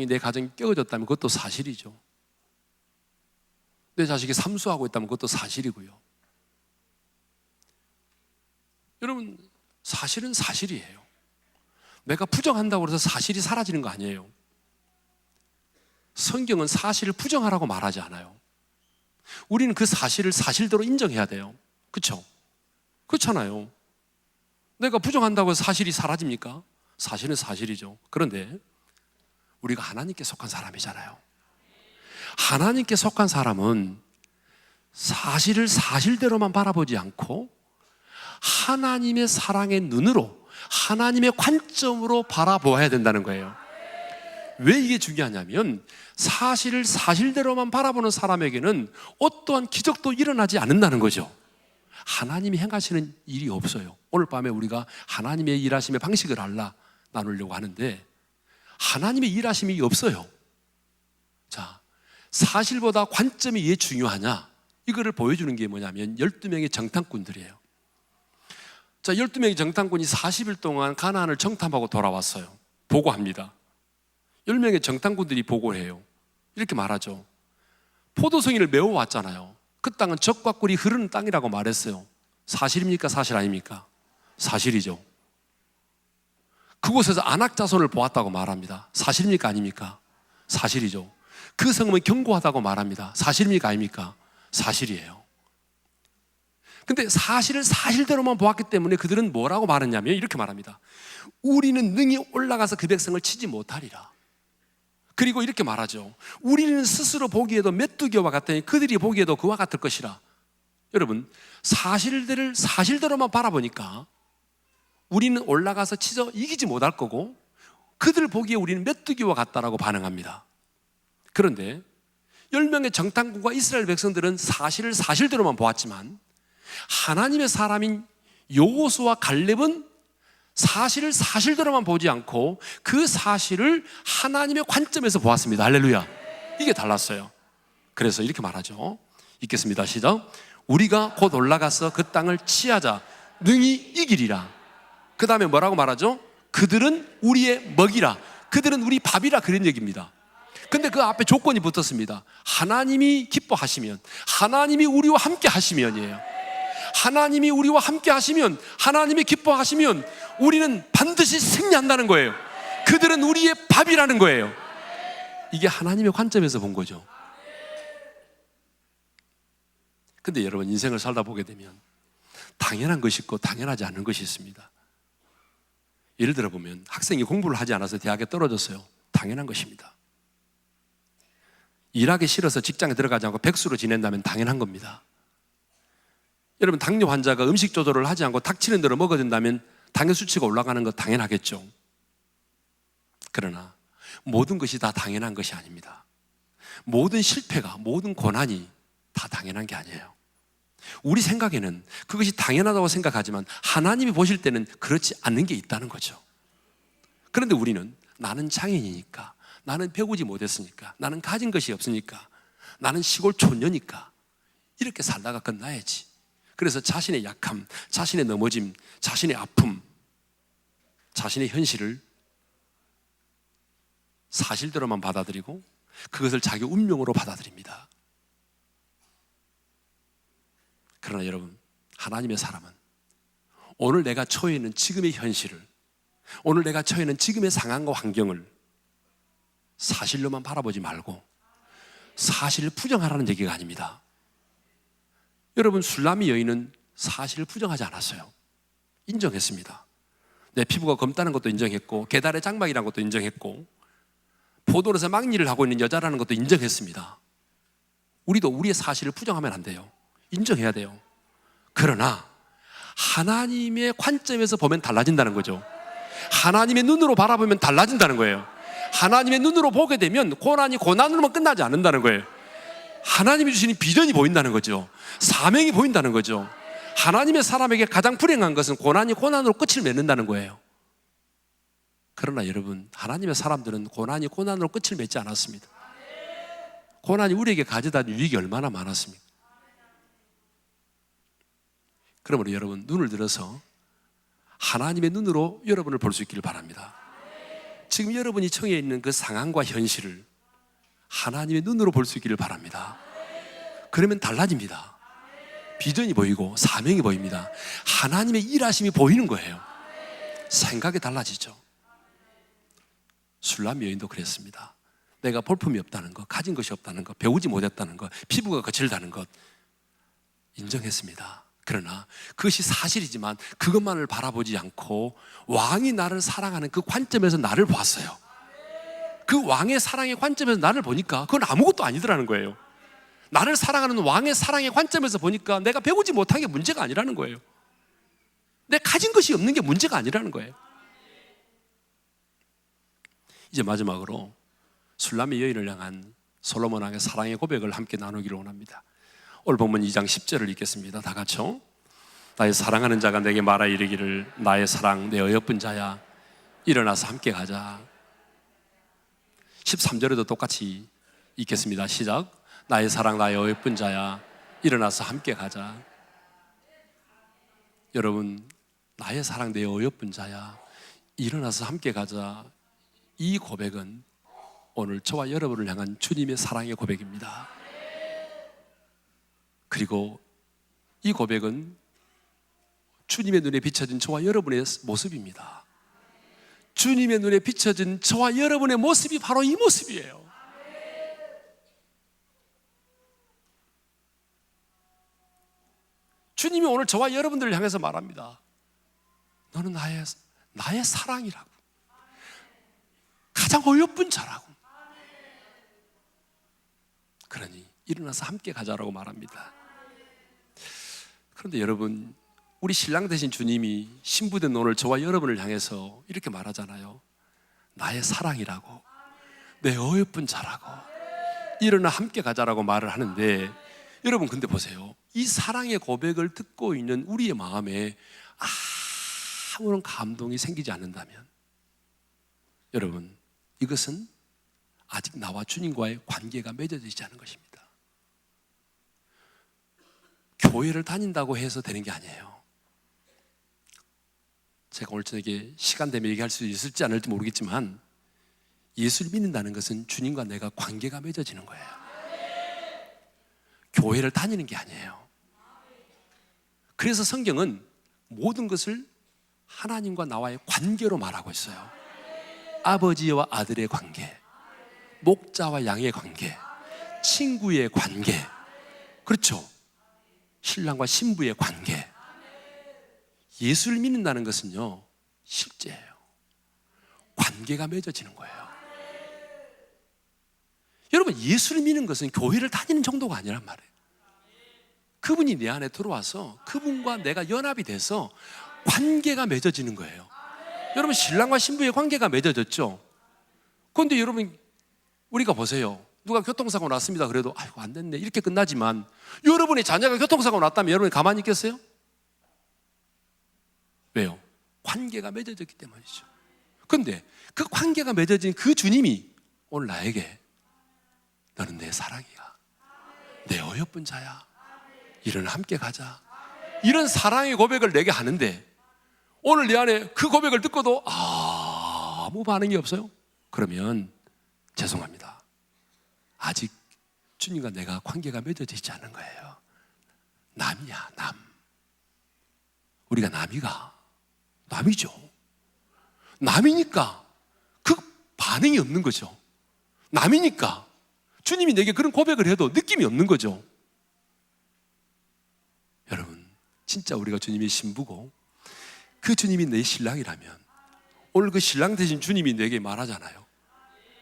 내 가정이 깨어졌다면 그것도 사실이죠. 내 자식이 삼수하고 있다면 그것도 사실이고요. 여러분, 사실은 사실이에요. 내가 부정한다고 해서 사실이 사라지는 거 아니에요. 성경은 사실을 부정하라고 말하지 않아요. 우리는 그 사실을 사실대로 인정해야 돼요. 그렇죠? 그렇잖아요. 내가 부정한다고 해서 사실이 사라집니까? 사실은 사실이죠. 그런데 우리가 하나님께 속한 사람이잖아요. 하나님께 속한 사람은 사실을 사실대로만 바라보지 않고 하나님의 사랑의 눈으로 하나님의 관점으로 바라보아야 된다는 거예요. 왜 이게 중요하냐면 사실을 사실대로만 바라보는 사람에게는 어떠한 기적도 일어나지 않는다는 거죠. 하나님이 행하시는 일이 없어요. 오늘 밤에 우리가 하나님의 일하심의 방식을 나누려고 하는데 하나님의 일하심이 없어요. 자, 사실보다 관점이 왜 중요하냐? 이거를 보여주는 게 뭐냐면 12명의 정탐꾼들이에요. 자, 12명의 정탐꾼이 40일 동안 가나안을 정탐하고 돌아왔어요. 보고합니다. 10명의 정탐꾼들이 보고를 해요. 이렇게 말하죠. 포도송이를 메워왔잖아요. 그 땅은 젖과 꿀이 흐르는 땅이라고 말했어요. 사실입니까? 사실 아닙니까? 사실이죠. 그곳에서 안악자손을 보았다고 말합니다. 사실입니까? 아닙니까? 사실이죠. 그 성읍은 견고하다고 말합니다. 사실입니까? 아닙니까? 사실이에요. 근데 사실을 사실대로만 보았기 때문에 그들은 뭐라고 말했냐면 이렇게 말합니다. 우리는 능히 올라가서 그 백성을 치지 못하리라. 그리고 이렇게 말하죠. 우리는 스스로 보기에도 메뚜기와 같으니 그들이 보기에도 그와 같을 것이라. 여러분, 사실들을 사실대로만 바라보니까 우리는 올라가서 치져 이기지 못할 거고 그들 보기에 우리는 메뚜기와 같다라고 반응합니다. 그런데 10명의 정탐꾼과 이스라엘 백성들은 사실을 사실대로만 보았지만 하나님의 사람인 여호수아와 갈렙은 사실을 사실대로만 보지 않고 그 사실을 하나님의 관점에서 보았습니다. 할렐루야. 이게 달랐어요. 그래서 이렇게 말하죠. 읽겠습니다. 시작. 우리가 곧 올라가서 그 땅을 취하자 능히 이기리라. 그 다음에 뭐라고 말하죠? 그들은 우리의 먹이라. 그들은 우리 밥이라. 그런 얘기입니다. 근데 그 앞에 조건이 붙었습니다. 하나님이 기뻐하시면, 하나님이 우리와 함께 하시면이에요. 하나님이 우리와 함께 하시면, 하나님이 기뻐하시면 우리는 반드시 승리한다는 거예요. 그들은 우리의 밥이라는 거예요. 이게 하나님의 관점에서 본 거죠. 근데 여러분, 인생을 살다 보게 되면 당연한 것이 있고 당연하지 않은 것이 있습니다. 예를 들어 보면 학생이 공부를 하지 않아서 대학에 떨어졌어요. 당연한 것입니다. 일하기 싫어서 직장에 들어가지 않고 백수로 지낸다면 당연한 겁니다. 여러분, 당뇨 환자가 음식 조절을 하지 않고 닥치는 대로 먹어야 된다면 당뇨 수치가 올라가는 것 당연하겠죠. 그러나 모든 것이 다 당연한 것이 아닙니다. 모든 실패가, 모든 고난이 다 당연한 게 아니에요. 우리 생각에는 그것이 당연하다고 생각하지만 하나님이 보실 때는 그렇지 않는 게 있다는 거죠. 그런데 우리는 나는 장애인이니까, 나는 배우지 못했으니까, 나는 가진 것이 없으니까, 나는 시골 촌녀니까 이렇게 살다가 끝나야지. 그래서 자신의 약함, 자신의 넘어짐, 자신의 아픔, 자신의 현실을 사실대로만 받아들이고 그것을 자기 운명으로 받아들입니다. 그러나 여러분, 하나님의 사람은 오늘 내가 처해 있는 지금의 현실을, 오늘 내가 처해 있는 지금의 상황과 환경을 사실로만 바라보지 말고 사실을 부정하라는 얘기가 아닙니다. 여러분, 술라미 여인은 사실을 부정하지 않았어요. 인정했습니다. 내 피부가 검다는 것도 인정했고, 계달의 장막이라는 것도 인정했고, 포도로서 막리를 하고 있는 여자라는 것도 인정했습니다. 우리도 우리의 사실을 부정하면 안 돼요. 인정해야 돼요. 그러나 하나님의 관점에서 보면 달라진다는 거죠. 하나님의 눈으로 바라보면 달라진다는 거예요. 하나님의 눈으로 보게 되면 고난이 고난으로만 끝나지 않는다는 거예요. 하나님이 주시는 비전이 보인다는 거죠. 사명이 보인다는 거죠. 하나님의 사람에게 가장 불행한 것은 고난이 고난으로 끝을 맺는다는 거예요. 그러나 여러분, 하나님의 사람들은 고난이 고난으로 끝을 맺지 않았습니다. 고난이 우리에게 가져다 준 유익이 얼마나 많았습니까? 그러므로 여러분, 눈을 들어서 하나님의 눈으로 여러분을 볼 수 있기를 바랍니다. 지금 여러분이 처해 있는 그 상황과 현실을 하나님의 눈으로 볼 수 있기를 바랍니다. 그러면 달라집니다. 비전이 보이고 사명이 보입니다. 하나님의 일하심이 보이는 거예요. 생각이 달라지죠. 술람 여인도 그랬습니다. 내가 볼품이 없다는 것, 가진 것이 없다는 것, 배우지 못했다는 것, 피부가 거칠다는 것 인정했습니다. 그러나 그것이 사실이지만 그것만을 바라보지 않고 왕이 나를 사랑하는 그 관점에서 나를 봤어요. 그 왕의 사랑의 관점에서 나를 보니까 그건 아무것도 아니더라는 거예요. 나를 사랑하는 왕의 사랑의 관점에서 보니까 내가 배우지 못한 게 문제가 아니라는 거예요. 내 가진 것이 없는 게 문제가 아니라는 거예요. 이제 마지막으로 술람의 여인을 향한 솔로몬 왕의 사랑의 고백을 함께 나누기를 원합니다. 오늘 본문 2장 10절을 읽겠습니다. 다 같이요. 나의 사랑하는 자가 내게 말하 이르기를 나의 사랑 내 어여쁜 자야 일어나서 함께 가자. 13절에도 똑같이 읽겠습니다. 시작. 나의 사랑 나의 어여쁜 자야 일어나서 함께 가자. 여러분, 나의 사랑 내 어여쁜 자야 일어나서 함께 가자. 이 고백은 오늘 저와 여러분을 향한 주님의 사랑의 고백입니다. 그리고 이 고백은 주님의 눈에 비춰진 저와 여러분의 모습입니다. 주님의 눈에 비춰진 저와 여러분의 모습이 바로 이 모습이에요. 주님이 오늘 저와 여러분들을 향해서 말합니다. 너는 나의 사랑이라고. 가장 어여쁜 자라고. 그러니 일어나서 함께 가자라고 말합니다. 그런데 여러분, 우리 신랑 되신 주님이 신부된 오늘 저와 여러분을 향해서 이렇게 말하잖아요. 나의 사랑이라고, 내 어여쁜 자라고, 일어나 함께 가자라고 말을 하는데, 여러분 근데 보세요. 이 사랑의 고백을 듣고 있는 우리의 마음에 아무런 감동이 생기지 않는다면, 여러분, 이것은 아직 나와 주님과의 관계가 맺어지지 않은 것입니다. 교회를 다닌다고 해서 되는 게 아니에요. 제가 오늘 저녁에 시간 되면 얘기할 수 있을지 않을지 모르겠지만, 예수를 믿는다는 것은 주님과 내가 관계가 맺어지는 거예요. 교회를 다니는 게 아니에요. 그래서 성경은 모든 것을 하나님과 나와의 관계로 말하고 있어요. 아버지와 아들의 관계, 목자와 양의 관계, 친구의 관계, 그렇죠? 신랑과 신부의 관계. 예수를 믿는다는 것은요, 실제예요. 관계가 맺어지는 거예요. 여러분, 예수를 믿는 것은 교회를 다니는 정도가 아니란 말이에요. 그분이 내 안에 들어와서 그분과 내가 연합이 돼서 관계가 맺어지는 거예요. 여러분, 신랑과 신부의 관계가 맺어졌죠? 그런데 여러분, 우리가 보세요. 누가 교통사고 났습니다 그래도 아이고 안 됐네 이렇게 끝나지만, 여러분의 자녀가 교통사고 났다면 여러분이 가만히 있겠어요? 왜요? 관계가 맺어졌기 때문이죠. 그런데 그 관계가 맺어진 그 주님이 오늘 나에게 너는 내 사랑이야, 내 어여쁜 자야, 일어나 함께 가자, 이런 사랑의 고백을 내게 하는데, 오늘 내 안에 그 고백을 듣고도 아무 반응이 없어요? 그러면 죄송합니다. 아직 주님과 내가 관계가 맺어지지 않은 거예요. 남이야, 남. 우리가 남이죠. 남이니까 그 반응이 없는 거죠. 남이니까 주님이 내게 그런 고백을 해도 느낌이 없는 거죠. 여러분, 진짜 우리가 주님의 신부고 그 주님이 내 신랑이라면, 오늘 그 신랑 되신 주님이 내게 말하잖아요.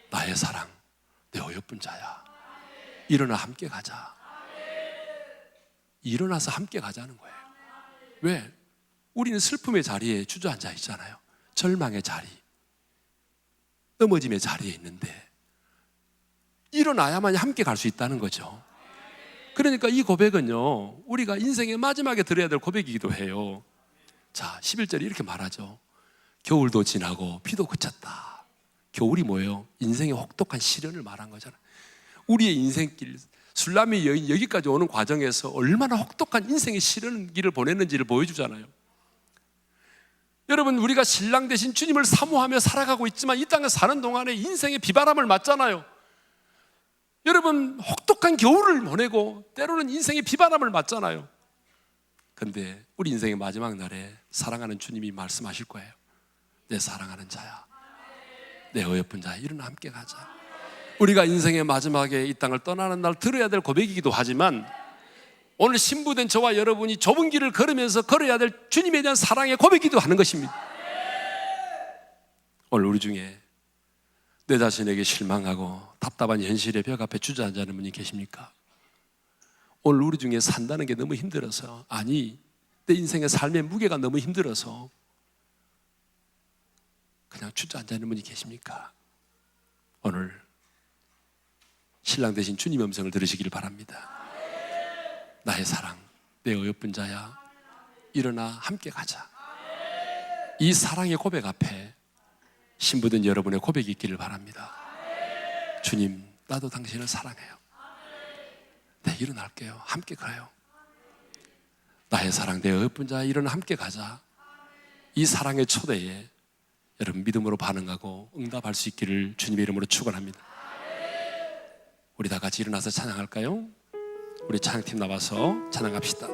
나의 사랑, 내 어여쁜 자야, 일어나 함께 가자. 일어나서 함께 가자는 거예요. 왜? 우리는 슬픔의 자리에 주저앉아 있잖아요. 절망의 자리, 넘어짐의 자리에 있는데 일어나야만 함께 갈 수 있다는 거죠. 그러니까 이 고백은요, 우리가 인생의 마지막에 들어야 될 고백이기도 해요. 자, 11절에 이렇게 말하죠. 겨울도 지나고 비도 그쳤다. 겨울이 뭐예요? 인생의 혹독한 시련을 말한 거잖아요. 우리의 인생길, 술람의 여인 여기까지 오는 과정에서 얼마나 혹독한 인생의 시련길을 보냈는지를 보여주잖아요. 여러분, 우리가 신랑 되신 주님을 사모하며 살아가고 있지만 이 땅에 사는 동안에 인생의 비바람을 맞잖아요. 여러분, 혹독한 겨울을 보내고 때로는 인생의 비바람을 맞잖아요. 그런데 우리 인생의 마지막 날에 사랑하는 주님이 말씀하실 거예요. 내 사랑하는 자야, 내 어여쁜 자야, 일어나 함께 가자. 우리가 인생의 마지막에 이 땅을 떠나는 날 들어야 될 고백이기도 하지만, 오늘 신부된 저와 여러분이 좁은 길을 걸으면서 걸어야 될 주님에 대한 사랑의 고백이기도 하는 것입니다. 오늘 우리 중에 내 자신에게 실망하고 답답한 현실의 벽 앞에 주저앉는 분이 계십니까? 오늘 우리 중에 산다는 게 너무 힘들어서, 아니 내 인생의 삶의 무게가 너무 힘들어서 그냥 주저앉아 있는 분이 계십니까? 오늘 신랑 되신 주님의 음성을 들으시기를 바랍니다. 나의 사랑, 내 어여쁜 자야, 일어나 함께 가자. 이 사랑의 고백 앞에 신부된 여러분의 고백이 있기를 바랍니다. 주님, 나도 당신을 사랑해요. 네, 일어날게요. 함께 가요. 나의 사랑, 내 어여쁜 자야, 일어나 함께 가자. 이 사랑의 초대에 여러분 믿음으로 반응하고 응답할 수 있기를 주님의 이름으로 축원합니다. 우리 다 같이 일어나서 찬양할까요? 우리 찬양팀 나와서 찬양합시다.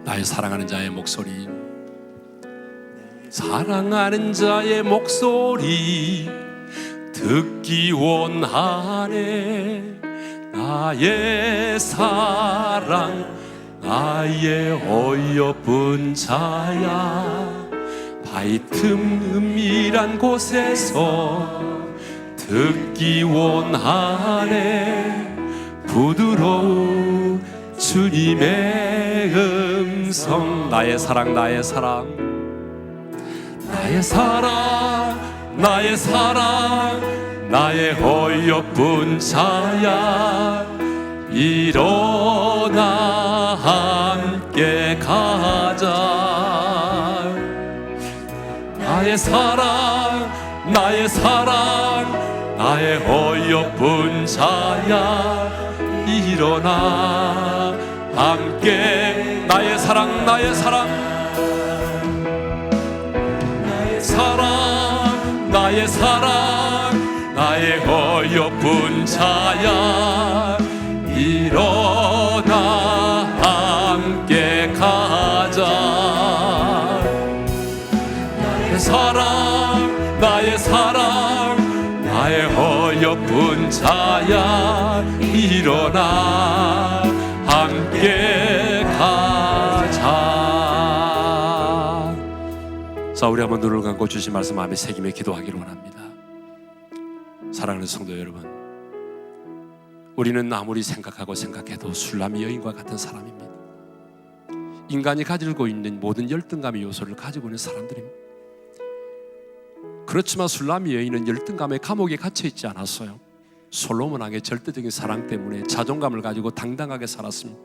나의 사랑하는 자의 목소리, 사랑하는 자의 목소리 듣기 원하네. 나의 사랑, 나의 어여쁜 자야, 바위 틈 은밀한 곳에서 듣기 원하네. 부드러운 주님의 음성. 나의 사랑, 나의 사랑, 나의 사랑, 나의 사랑, 나의 어여쁜 자야, 일어나 함께 가자. 나의 사랑, 나의 사랑, 나의 어여쁜 자야, 일어나 함께. 나의 사랑, 나의 사랑, 나의 사랑, 나의 사랑, 나의 어여쁜 자야, 일어나 함께 가자. 나의 사랑, 나의 사랑, 나의 어여쁜 자야, 일어나 함께 가자. 자, 우리 한번 눈을 감고 주신 말씀 마음에 새기며 기도하기를 원합니다. 사랑하는 성도 여러분, 우리는 아무리 생각하고 생각해도 술람이 여인과 같은 사람입니다. 인간이 가지고 있는 모든 열등감의 요소를 가지고 있는 사람들입니다. 그렇지만 술람이 여인은 열등감의 감옥에 갇혀 있지 않았어요. 솔로몬 왕의 절대적인 사랑 때문에 자존감을 가지고 당당하게 살았습니다.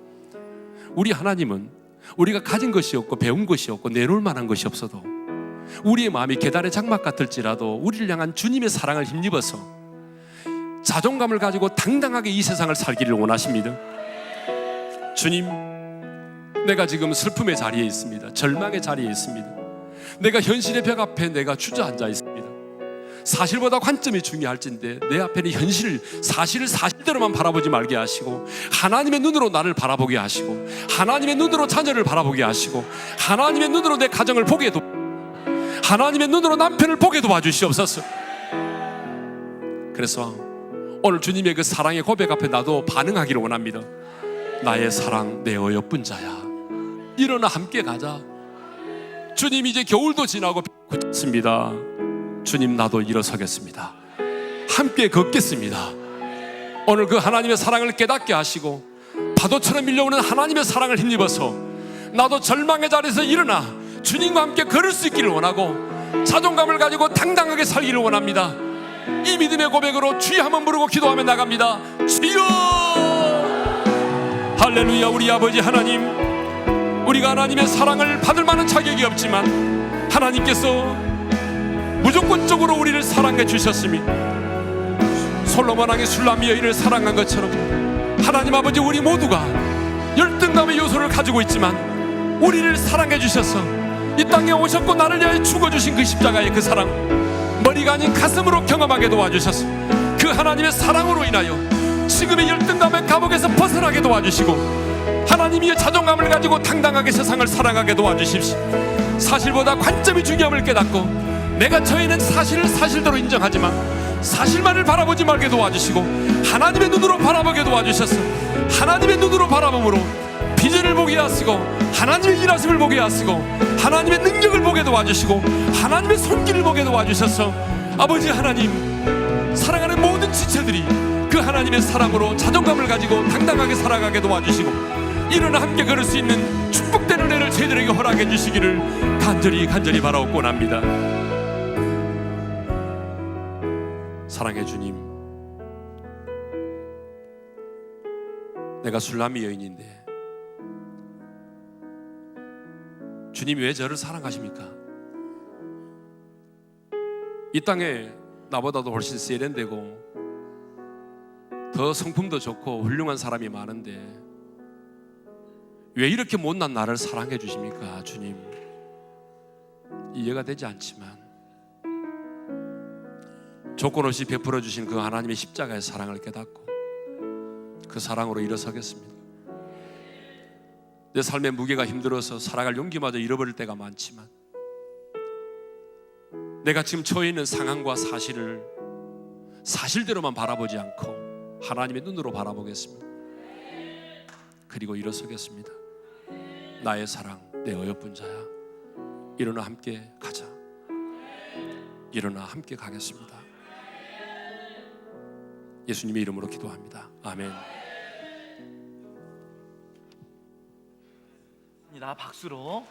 우리 하나님은 우리가 가진 것이 없고 배운 것이 없고 내놓을 만한 것이 없어도 우리의 마음이 계단의 장막 같을지라도 우리를 향한 주님의 사랑을 힘입어서 자존감을 가지고 당당하게 이 세상을 살기를 원하십니다. 주님, 내가 지금 슬픔의 자리에 있습니다. 절망의 자리에 있습니다. 내가 현실의 벽 앞에 내가 주저앉아 있습니다. 사실보다 관점이 중요할진데 내 앞에는 현실, 사실을 사실대로만 바라보지 말게 하시고 하나님의 눈으로 나를 바라보게 하시고 하나님의 눈으로 자녀를 바라보게 하시고 하나님의 눈으로 내 가정을 보게 하나님의 눈으로 남편을 보게 도와주시옵소서. 그래서 오늘 주님의 그 사랑의 고백 앞에 나도 반응하기를 원합니다. 나의 사랑, 내 어여쁜 자야, 일어나 함께 가자. 주님, 이제 겨울도 지나고 굳습니다. 주님, 나도 일어서겠습니다. 함께 걷겠습니다. 오늘 그 하나님의 사랑을 깨닫게 하시고 파도처럼 밀려오는 하나님의 사랑을 힘입어서 나도 절망의 자리에서 일어나 주님과 함께 걸을 수 있기를 원하고 자존감을 가지고 당당하게 살기를 원합니다. 이 믿음의 고백으로 주여 한번 부르고 기도하며 나갑니다. 주여! 할렐루야. 우리 아버지 하나님, 우리가 하나님의 사랑을 받을 만한 자격이 없지만 하나님께서 무조건적으로 우리를 사랑해 주셨으니 솔로몬 왕이 술람 여인을 사랑한 것처럼 하나님 아버지, 우리 모두가 열등감의 요소를 가지고 있지만 우리를 사랑해 주셔서 이 땅에 오셨고 나를 위하여 죽어주신 그 십자가의 그 사랑, 머리가 아닌 가슴으로 경험하게 도와주셔서 그 하나님의 사랑으로 인하여 지금의 열등감의 감옥에서 벗어나게 도와주시고 하나님의 자존감을 가지고 당당하게 세상을 살아가게 도와주십시오. 사실보다 관점이 중요함을 깨닫고 내가 처해 있는 사실을 사실대로 인정하지만 사실만을 바라보지 말게 도와주시고 하나님의 눈으로 바라보게 도와주셔서 하나님의 눈으로 바라봄으로 비전을 보게 하시고 하나님의 일하심을 보게 하시고 하나님의 능력을 보게 도와주시고 하나님의 손길을 보게 도와주셔서 아버지 하나님, 사랑하는 모든 지체들이 그 하나님의 사랑으로 자존감을 가지고 당당하게 살아가게 도와주시고 일어나 함께 걸을 수 있는 축복되는 애를 저희들에게 허락해 주시기를 간절히 바라옵고 합니다. 사랑의 주님, 내가 술람이 여인인데 주님이 왜 저를 사랑하십니까? 이 땅에 나보다도 훨씬 세련되고 더 성품도 좋고 훌륭한 사람이 많은데 왜 이렇게 못난 나를 사랑해 주십니까? 주님, 이해가 되지 않지만 조건 없이 베풀어 주신 그 하나님의 십자가의 사랑을 깨닫고 그 사랑으로 일어서겠습니다. 내 삶의 무게가 힘들어서 살아갈 용기마저 잃어버릴 때가 많지만 내가 지금 처해 있는 상황과 사실을 사실대로만 바라보지 않고 하나님의 눈으로 바라보겠습니다. 그리고 일어서겠습니다. 나의 사랑, 내 어여쁜 자야, 일어나 함께 가자. 일어나 함께 가겠습니다. 예수님의 이름으로 기도합니다. 아멘.
박수로.